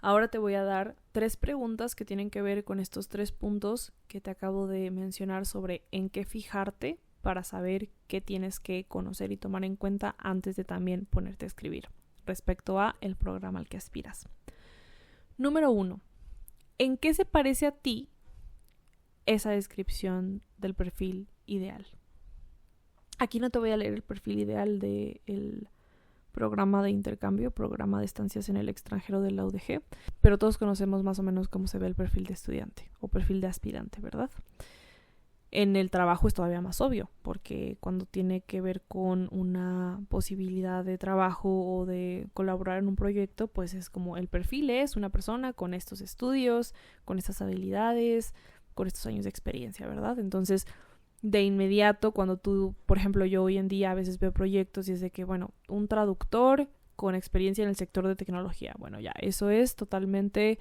ahora te voy a dar 3 preguntas que tienen que ver con estos 3 puntos que te acabo de mencionar sobre en qué fijarte para saber qué tienes que conocer y tomar en cuenta antes de también ponerte a escribir respecto a el programa al que aspiras. Número 1. ¿En qué se parece a ti esa descripción del perfil ideal? Aquí no te voy a leer el perfil ideal del programa de intercambio, programa de estancias en el extranjero de la UDG, pero todos conocemos más o menos cómo se ve el perfil de estudiante o perfil de aspirante, ¿verdad? En el trabajo es todavía más obvio, porque cuando tiene que ver con una posibilidad de trabajo o de colaborar en un proyecto, pues es como el perfil es una persona con estos estudios, con estas habilidades, con estos años de experiencia, ¿verdad? Entonces, de inmediato, cuando tú, por ejemplo, yo hoy en día a veces veo proyectos y es de que, bueno, un traductor con experiencia en el sector de tecnología, bueno, ya, eso es totalmente...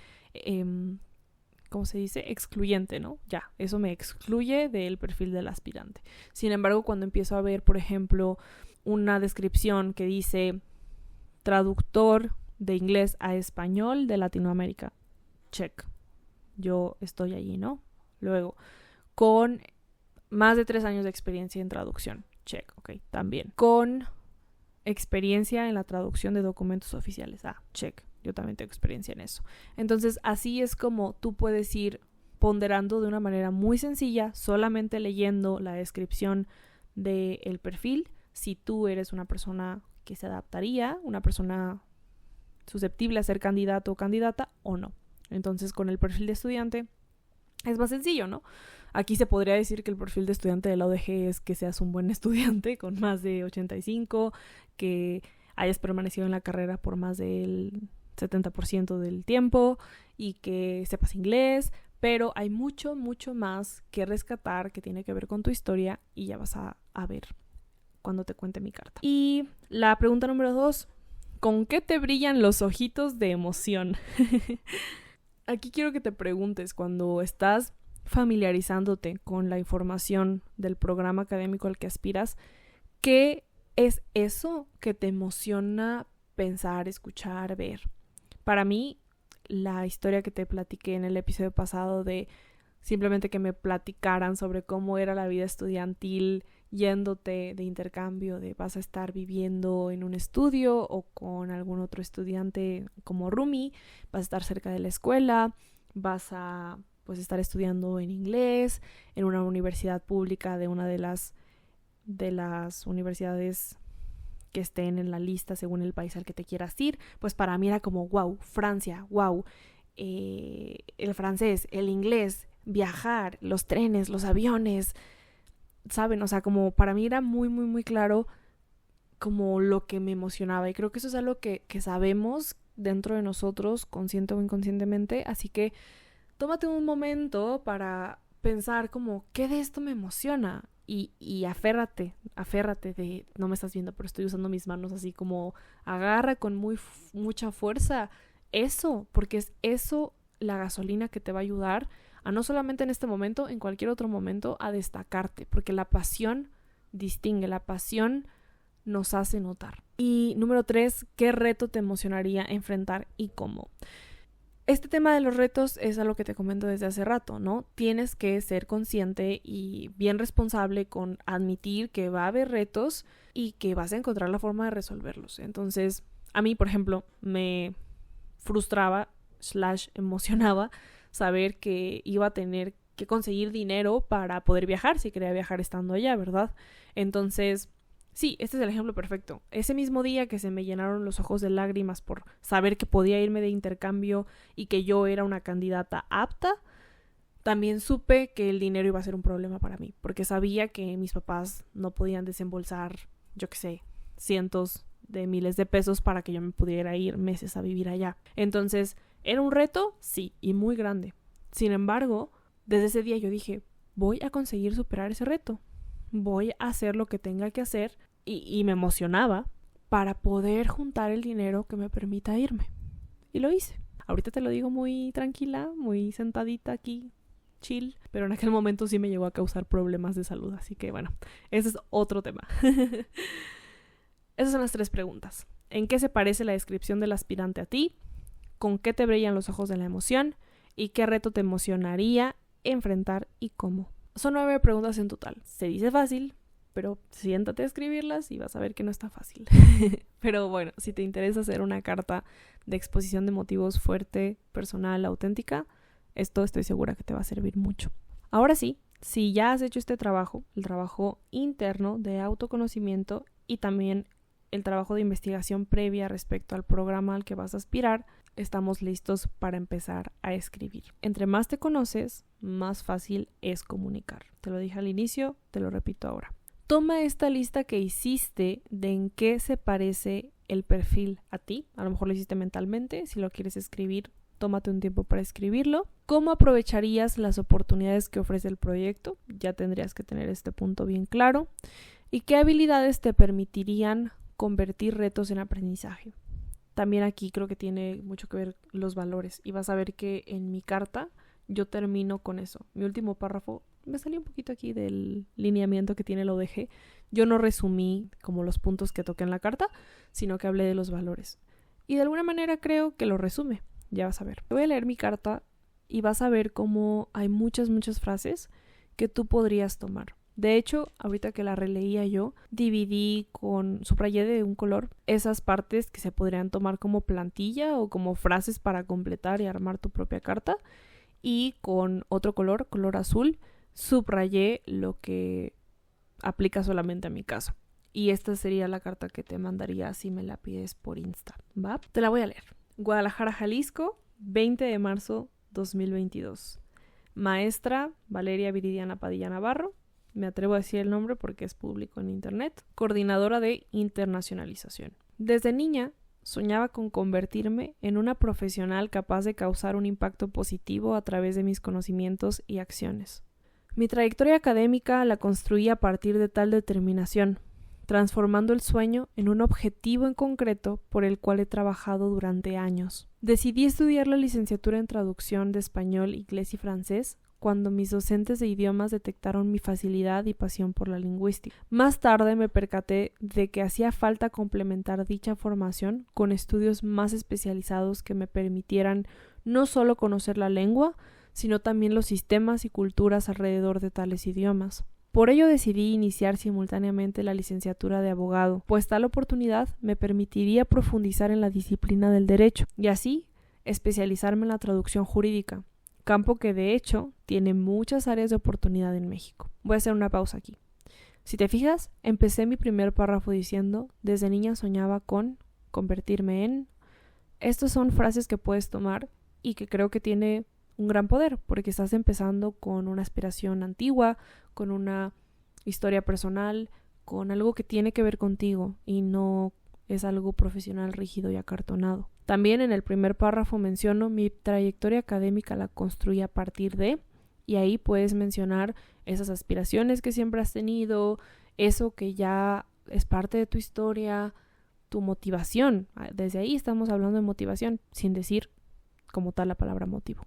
¿cómo se dice? Excluyente, ¿no? Ya, eso me excluye del perfil del aspirante. Sin embargo, cuando empiezo a ver, por ejemplo, una descripción que dice traductor de inglés a español de Latinoamérica, check. Yo estoy allí, ¿no? Luego, con más de 3 años de experiencia en traducción, check, ok, también. Con experiencia en la traducción de documentos oficiales, check. Yo también tengo experiencia en eso. Entonces, así es como tú puedes ir ponderando de una manera muy sencilla, solamente leyendo la descripción del perfil, si tú eres una persona que se adaptaría, una persona susceptible a ser candidato o candidata o no. Entonces, con el perfil de estudiante es más sencillo, ¿no? Aquí se podría decir que el perfil de estudiante de la UDG es que seas un buen estudiante con más de 85, que hayas permanecido en la carrera por más del 70% del tiempo y que sepas inglés, pero hay mucho, mucho más que rescatar que tiene que ver con tu historia y ya vas a ver cuando te cuente mi carta. Y la pregunta número 2, ¿con qué te brillan los ojitos de emoción? Aquí quiero que te preguntes cuando estás familiarizándote con la información del programa académico al que aspiras, ¿qué es eso que te emociona pensar, escuchar, ver? Para mí, la historia que te platiqué en el episodio pasado de simplemente que me platicaran sobre cómo era la vida estudiantil yéndote de intercambio, de vas a estar viviendo en un estudio o con algún otro estudiante como roomie, vas a estar cerca de la escuela, vas a estar estudiando en inglés, en una universidad pública de una de las universidades que estén en la lista según el país al que te quieras ir. Pues para mí era como wow, Francia, wow, el francés, el inglés, viajar, los trenes, los aviones, ¿saben? O sea, como para mí era muy, muy, muy claro como lo que me emocionaba, y creo que eso es algo que sabemos dentro de nosotros, consciente o inconscientemente, así que tómate un momento para pensar como, ¿qué de esto me emociona? Y aférrate de, no me estás viendo, pero estoy usando mis manos así como, agarra con mucha fuerza eso, porque es eso la gasolina que te va a ayudar a no solamente en este momento, en cualquier otro momento, a destacarte, porque la pasión distingue, la pasión nos hace notar. Y número 3, ¿qué reto te emocionaría enfrentar y cómo? Este tema de los retos es algo que te comento desde hace rato, ¿no? Tienes que ser consciente y bien responsable con admitir que va a haber retos y que vas a encontrar la forma de resolverlos. Entonces, a mí, por ejemplo, me frustraba / emocionaba saber que iba a tener que conseguir dinero para poder viajar, si quería viajar estando allá, ¿verdad? Entonces, sí, este es el ejemplo perfecto. Ese mismo día que se me llenaron los ojos de lágrimas por saber que podía irme de intercambio y que yo era una candidata apta, también supe que el dinero iba a ser un problema para mí, porque sabía que mis papás no podían desembolsar, yo qué sé, cientos de miles de pesos para que yo me pudiera ir meses a vivir allá. Entonces, ¿era un reto? Sí, y muy grande. Sin embargo, desde ese día yo dije, voy a conseguir superar ese reto. Voy a hacer lo que tenga que hacer y me emocionaba para poder juntar el dinero que me permita irme. Y lo hice. Ahorita te lo digo muy tranquila, muy sentadita aquí, chill, pero en aquel momento sí me llegó a causar problemas de salud, así que bueno, ese es otro tema. Esas son las 3 preguntas. ¿En qué se parece la descripción del aspirante a ti? ¿Con qué te brillan los ojos de la emoción? ¿Y qué reto te emocionaría enfrentar y cómo? Son 9 preguntas en total. Se dice fácil, pero siéntate a escribirlas y vas a ver que no está fácil. Pero bueno, si te interesa hacer una carta de exposición de motivos fuerte, personal, auténtica, esto estoy segura que te va a servir mucho. Ahora sí, si ya has hecho este trabajo, el trabajo interno de autoconocimiento y también el trabajo de investigación previa respecto al programa al que vas a aspirar, estamos listos para empezar a escribir. Entre más te conoces, más fácil es comunicar. Te lo dije al inicio, te lo repito ahora. Toma esta lista que hiciste de en qué se parece el perfil a ti. A lo mejor lo hiciste mentalmente. Si lo quieres escribir, tómate un tiempo para escribirlo. ¿Cómo aprovecharías las oportunidades que ofrece el proyecto? Ya tendrías que tener este punto bien claro. ¿Y qué habilidades te permitirían convertir retos en aprendizaje? También aquí creo que tiene mucho que ver los valores, y vas a ver que en mi carta yo termino con eso. Mi último párrafo, me salió un poquito aquí del lineamiento que tiene el ODG. Yo no resumí como los puntos que toqué en la carta, sino que hablé de los valores. Y de alguna manera creo que lo resume. Ya vas a ver. Voy a leer mi carta y vas a ver cómo hay muchas frases que tú podrías tomar. De hecho, ahorita que la releía yo, subrayé de un color esas partes que se podrían tomar como plantilla o como frases para completar y armar tu propia carta. y con otro color azul, subrayé lo que aplica solamente a mi caso. Y esta sería la carta que te mandaría si me la pides por Insta, ¿va? Te la voy a leer. Guadalajara, Jalisco, 20 de marzo 2022. Maestra Valeria Viridiana Padilla Navarro, me atrevo a decir el nombre porque es público en internet, coordinadora de internacionalización. Desde niña soñaba con convertirme en una profesional capaz de causar un impacto positivo a través de mis conocimientos y acciones. Mi trayectoria académica la construí a partir de tal determinación, transformando el sueño en un objetivo en concreto por el cual he trabajado durante años. Decidí estudiar la licenciatura en traducción de español, inglés y francés cuando mis docentes de idiomas detectaron mi facilidad y pasión por la lingüística. Más tarde me percaté de que hacía falta complementar dicha formación con estudios más especializados que me permitieran no solo conocer la lengua, sino también los sistemas y culturas alrededor de tales idiomas. Por ello decidí iniciar simultáneamente la licenciatura de abogado, pues tal oportunidad me permitiría profundizar en la disciplina del derecho y así especializarme en la traducción jurídica, campo que de hecho tiene muchas áreas de oportunidad en México. Voy a hacer una pausa aquí. Si te fijas, empecé mi primer párrafo diciendo: desde niña soñaba con convertirme en... Estas son frases que puedes tomar y que creo que tiene un gran poder, porque estás empezando con una aspiración antigua, con una historia personal, con algo que tiene que ver contigo y no es algo profesional rígido y acartonado. También en el primer párrafo menciono: mi trayectoria académica la construí a partir de, y ahí puedes mencionar esas aspiraciones que siempre has tenido, eso que ya es parte de tu historia, tu motivación. Desde ahí estamos hablando de motivación, sin decir como tal la palabra motivo.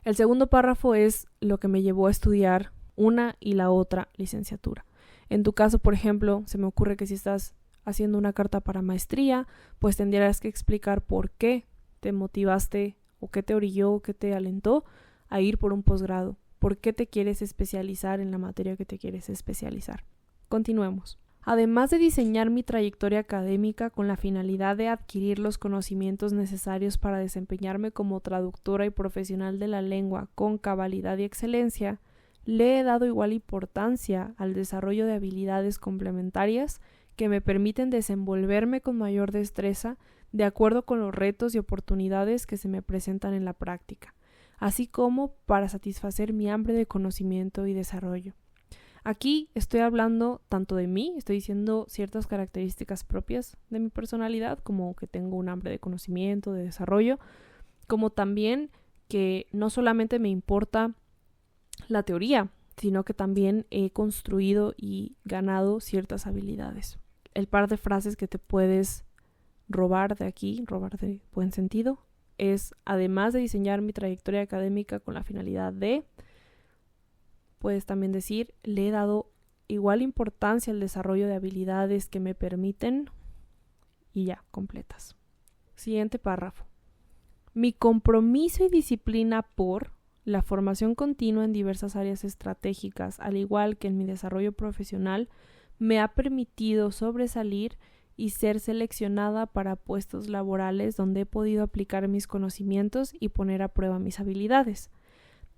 El segundo párrafo es lo que me llevó a estudiar una y la otra licenciatura. En tu caso, por ejemplo, se me ocurre que si estás haciendo una carta para maestría, pues tendrías que explicar por qué te motivaste o qué te orilló o qué te alentó a ir por un posgrado, por qué te quieres especializar en la materia que te quieres especializar. Continuemos. Además de diseñar mi trayectoria académica con la finalidad de adquirir los conocimientos necesarios para desempeñarme como traductora y profesional de la lengua con cabalidad y excelencia, le he dado igual importancia al desarrollo de habilidades complementarias que me permiten desenvolverme con mayor destreza de acuerdo con los retos y oportunidades que se me presentan en la práctica, así como para satisfacer mi hambre de conocimiento y desarrollo. Aquí estoy hablando tanto de mí, estoy diciendo ciertas características propias de mi personalidad, como que tengo un hambre de conocimiento, de desarrollo, como también que no solamente me importa la teoría, sino que también he construido y ganado ciertas habilidades. El par de frases que te puedes robar de aquí, robar de buen sentido, es: además de diseñar mi trayectoria académica con la finalidad de... Puedes también decir: le he dado igual importancia al desarrollo de habilidades que me permiten... y ya, completas. Siguiente párrafo. Mi compromiso y disciplina por la formación continua en diversas áreas estratégicas, al igual que en mi desarrollo profesional, me ha permitido sobresalir y ser seleccionada para puestos laborales donde he podido aplicar mis conocimientos y poner a prueba mis habilidades.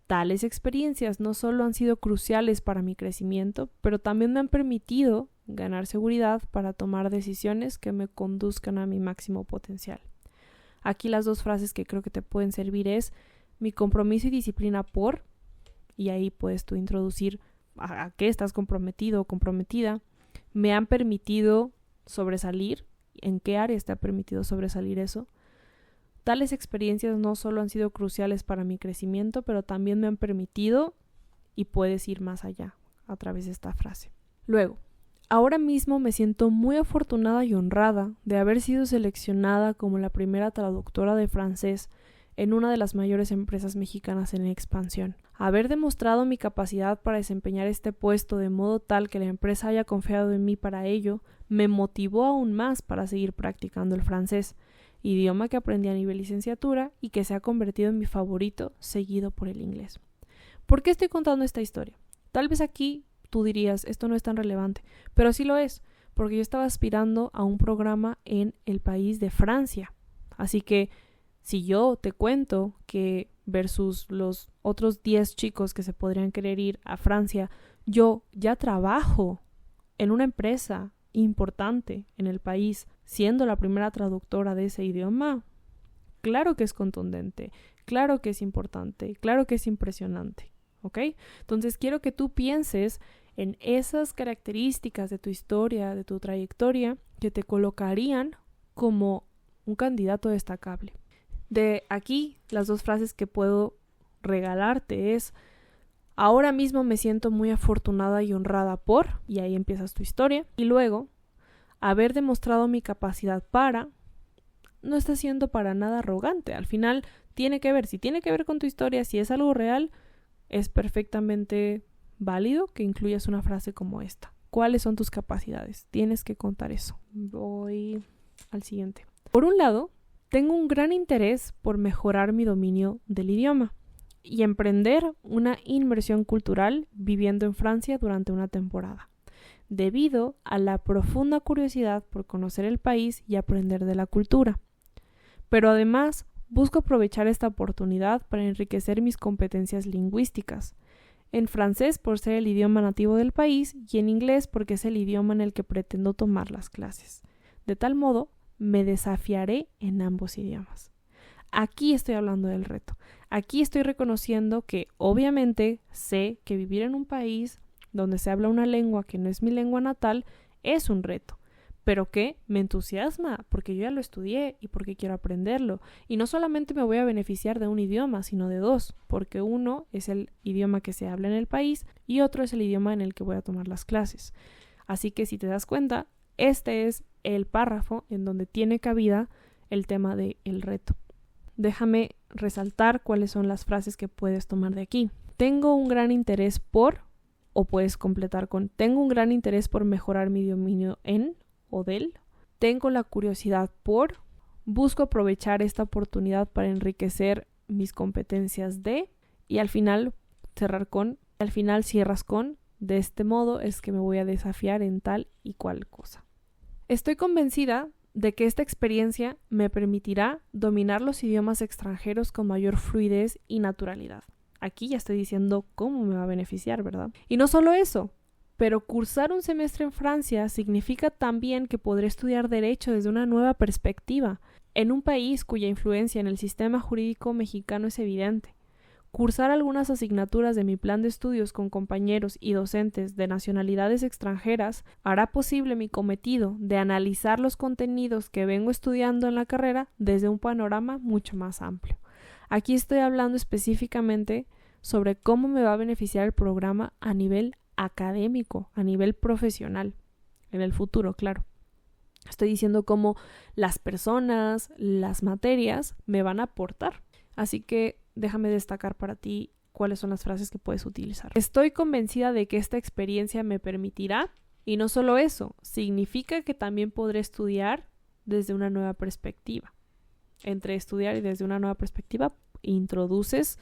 Tales experiencias no solo han sido cruciales para mi crecimiento, pero también me han permitido ganar seguridad para tomar decisiones que me conduzcan a mi máximo potencial. Aquí las dos frases que creo que te pueden servir es: mi compromiso y disciplina por, y ahí puedes tú introducir a qué estás comprometido o comprometida, me han permitido sobresalir, en qué áreas te ha permitido sobresalir eso. Tales experiencias no solo han sido cruciales para mi crecimiento, pero también me han permitido, y puedes ir más allá a través de esta frase. Luego, ahora mismo me siento muy afortunada y honrada de haber sido seleccionada como la primera traductora de francés en una de las mayores empresas mexicanas en expansión. Haber demostrado mi capacidad para desempeñar este puesto de modo tal que la empresa haya confiado en mí para ello, me motivó aún más para seguir practicando el francés, idioma que aprendí a nivel licenciatura y que se ha convertido en mi favorito, seguido por el inglés. ¿Por qué estoy contando esta historia? Tal vez aquí tú dirías: esto no es tan relevante, pero sí lo es, porque yo estaba aspirando a un programa en el país de Francia. Así que si yo te cuento que versus los otros 10 chicos que se podrían querer ir a Francia, yo ya trabajo en una empresa importante en el país, siendo la primera traductora de ese idioma, claro que es contundente, claro que es importante, claro que es impresionante, ¿ok? Entonces quiero que tú pienses en esas características de tu historia, de tu trayectoria, que te colocarían como un candidato destacable. De aquí, las 2 frases que puedo regalarte es: ahora mismo me siento muy afortunada y honrada por, y ahí empiezas tu historia, y luego, haber demostrado mi capacidad para, no está siendo para nada arrogante. Al final, tiene que ver, si tiene que ver con tu historia, si es algo real, es perfectamente válido que incluyas una frase como esta. ¿Cuáles son tus capacidades? Tienes que contar eso. Voy al siguiente. Por un lado, tengo un gran interés por mejorar mi dominio del idioma y emprender una inmersión cultural viviendo en Francia durante una temporada, debido a la profunda curiosidad por conocer el país y aprender de la cultura. Pero además, busco aprovechar esta oportunidad para enriquecer mis competencias lingüísticas, en francés por ser el idioma nativo del país y en inglés porque es el idioma en el que pretendo tomar las clases. De tal modo, me desafiaré en ambos idiomas. Aquí estoy hablando del reto. Aquí estoy reconociendo que obviamente sé que vivir en un país donde se habla una lengua que no es mi lengua natal es un reto, pero que me entusiasma porque yo ya lo estudié y porque quiero aprenderlo. Y no solamente me voy a beneficiar de un idioma, sino de 2, porque uno es el idioma que se habla en el país y otro es el idioma en el que voy a tomar las clases. Así que si te das cuenta, este es el párrafo en donde tiene cabida el tema del reto. Déjame resaltar cuáles son las frases que puedes tomar de aquí. Tengo un gran interés por, o puedes completar con, tengo un gran interés por mejorar mi dominio en o del. Tengo la curiosidad por, busco aprovechar esta oportunidad para enriquecer mis competencias de, y al final cierras con, de este modo es que me voy a desafiar en tal y cual cosa. Estoy convencida de que esta experiencia me permitirá dominar los idiomas extranjeros con mayor fluidez y naturalidad. Aquí ya estoy diciendo cómo me va a beneficiar, ¿verdad? Y no solo eso, pero cursar un semestre en Francia significa también que podré estudiar Derecho desde una nueva perspectiva, en un país cuya influencia en el sistema jurídico mexicano es evidente. Cursar algunas asignaturas de mi plan de estudios con compañeros y docentes de nacionalidades extranjeras hará posible mi cometido de analizar los contenidos que vengo estudiando en la carrera desde un panorama mucho más amplio. Aquí estoy hablando específicamente sobre cómo me va a beneficiar el programa a nivel académico, a nivel profesional, en el futuro, claro. Estoy diciendo cómo las personas, las materias me van a aportar. Así que déjame destacar para ti cuáles son las frases que puedes utilizar. Estoy convencida de que esta experiencia me permitirá, y no solo eso, significa que también podré estudiar desde una nueva perspectiva. Entre estudiar y desde una nueva perspectiva, introduces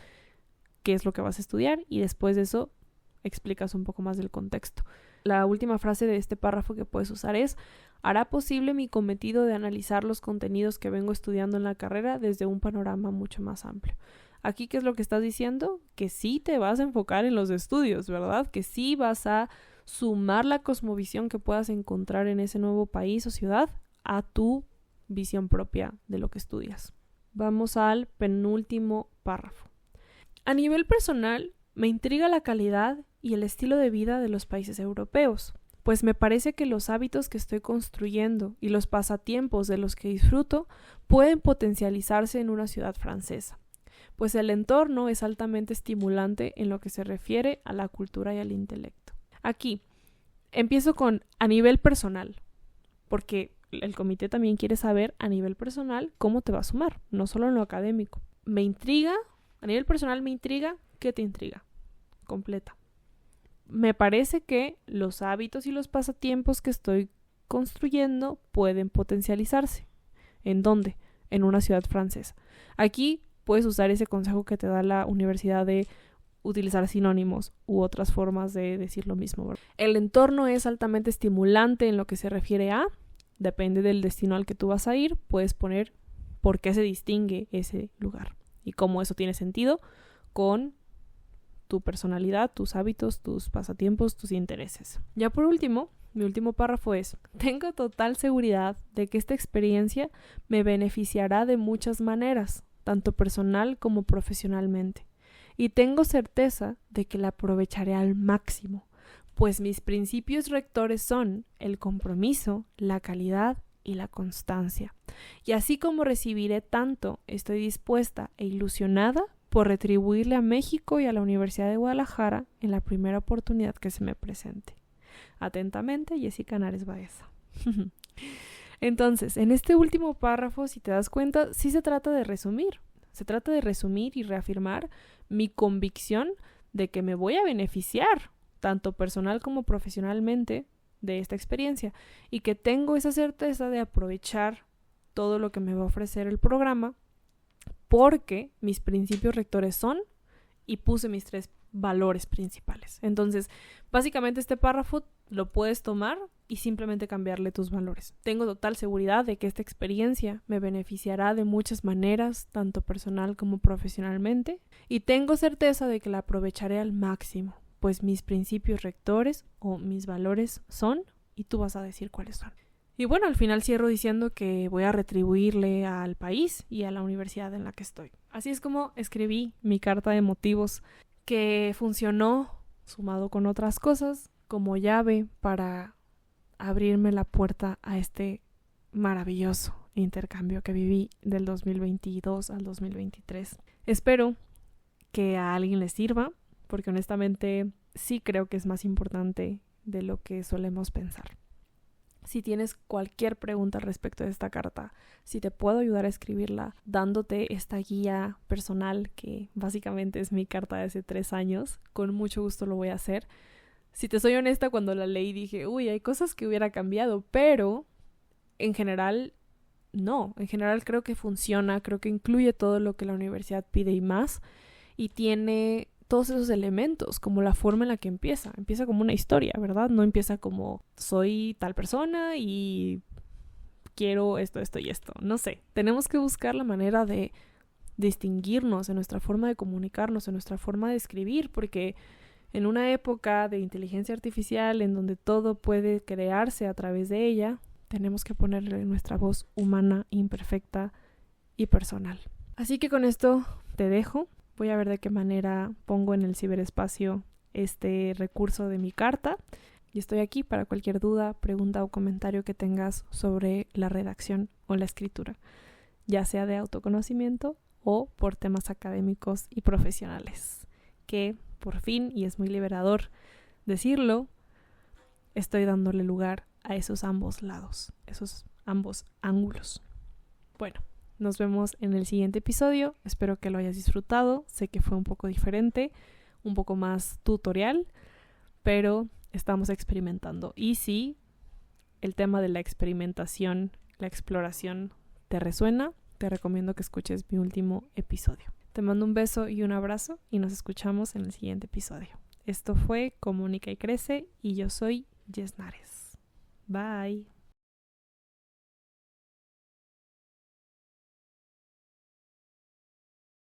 qué es lo que vas a estudiar y después de eso explicas un poco más del contexto. La última frase de este párrafo que puedes usar es: hará posible mi cometido de analizar los contenidos que vengo estudiando en la carrera desde un panorama mucho más amplio. Aquí, ¿qué es lo que estás diciendo? Que sí te vas a enfocar en los estudios, ¿verdad? Que sí vas a sumar la cosmovisión que puedas encontrar en ese nuevo país o ciudad a tu visión propia de lo que estudias. Vamos al penúltimo párrafo. A nivel personal, me intriga la calidad y el estilo de vida de los países europeos, pues me parece que los hábitos que estoy construyendo y los pasatiempos de los que disfruto pueden potencializarse en una ciudad francesa, pues el entorno es altamente estimulante en lo que se refiere a la cultura y al intelecto. Aquí, empiezo con a nivel personal, porque el comité también quiere saber a nivel personal cómo te va a sumar, no solo en lo académico. Me intriga, a nivel personal me intriga, ¿qué te intriga? Completa. Me parece que los hábitos y los pasatiempos que estoy construyendo pueden potencializarse. ¿En dónde? En una ciudad francesa. Aquí puedes usar ese consejo que te da la universidad de utilizar sinónimos u otras formas de decir lo mismo, ¿verdad? El entorno es altamente estimulante en lo que se refiere a, depende del destino al que tú vas a ir, puedes poner por qué se distingue ese lugar. y cómo eso tiene sentido con tu personalidad, tus hábitos, tus pasatiempos, tus intereses. Ya por último, mi último párrafo es: tengo total seguridad de que esta experiencia me beneficiará de muchas maneras, tanto personal como profesionalmente. Y tengo certeza de que la aprovecharé al máximo, pues mis principios rectores son el compromiso, la calidad y la constancia. Y así como recibiré tanto, estoy dispuesta e ilusionada por retribuirle a México y a la Universidad de Guadalajara en la primera oportunidad que se me presente. Atentamente, Jessica Nares Baeza. Entonces, en este último párrafo, si te das cuenta, sí se trata de resumir. Se trata de resumir y reafirmar mi convicción de que me voy a beneficiar, tanto personal como profesionalmente, de esta experiencia, y que tengo esa certeza de aprovechar todo lo que me va a ofrecer el programa, porque mis principios rectores son, y puse mis 3 valores principales. Entonces, básicamente este párrafo lo puedes tomar y simplemente cambiarle tus valores. Tengo total seguridad de que esta experiencia me beneficiará de muchas maneras, tanto personal como profesionalmente, y tengo certeza de que la aprovecharé al máximo, pues mis principios rectores o mis valores son, y tú vas a decir cuáles son. Y bueno, al final cierro diciendo que voy a retribuirle al país y a la universidad en la que estoy. Así es como escribí mi carta de motivos, que funcionó, sumado con otras cosas, como llave para abrirme la puerta a este maravilloso intercambio que viví del 2022 al 2023. Espero que a alguien le sirva, porque honestamente sí creo que es más importante de lo que solemos pensar. Si tienes cualquier pregunta respecto de esta carta, si te puedo ayudar a escribirla dándote esta guía personal que básicamente es mi carta de hace 3 años, con mucho gusto lo voy a hacer. Si te soy honesta, cuando la leí dije, hay cosas que hubiera cambiado, pero en general no. En general creo que funciona, creo que incluye todo lo que la universidad pide y más, y tiene todos esos elementos, como la forma en la que empieza como una historia, ¿verdad? No empieza como soy tal persona y quiero esto y esto, no sé. Tenemos que buscar la manera de distinguirnos en nuestra forma de comunicarnos, en nuestra forma de escribir, porque en una época de inteligencia artificial en donde todo puede crearse a través de ella, tenemos que ponerle nuestra voz humana, imperfecta y personal. Así que con esto te dejo. Voy a ver de qué manera pongo en el ciberespacio este recurso de mi carta. Y estoy aquí para cualquier duda, pregunta o comentario que tengas sobre la redacción o la escritura, ya sea de autoconocimiento o por temas académicos y profesionales. Que por fin, y es muy liberador decirlo, estoy dándole lugar a esos ambos lados, esos ambos ángulos. Bueno. Nos vemos en el siguiente episodio. Espero que lo hayas disfrutado. Sé que fue un poco diferente, un poco más tutorial, pero estamos experimentando. Y si el tema de la experimentación, la exploración te resuena, te recomiendo que escuches mi último episodio. Te mando un beso y un abrazo y nos escuchamos en el siguiente episodio. Esto fue Comunica y Crece y yo soy Jess Nares. Bye.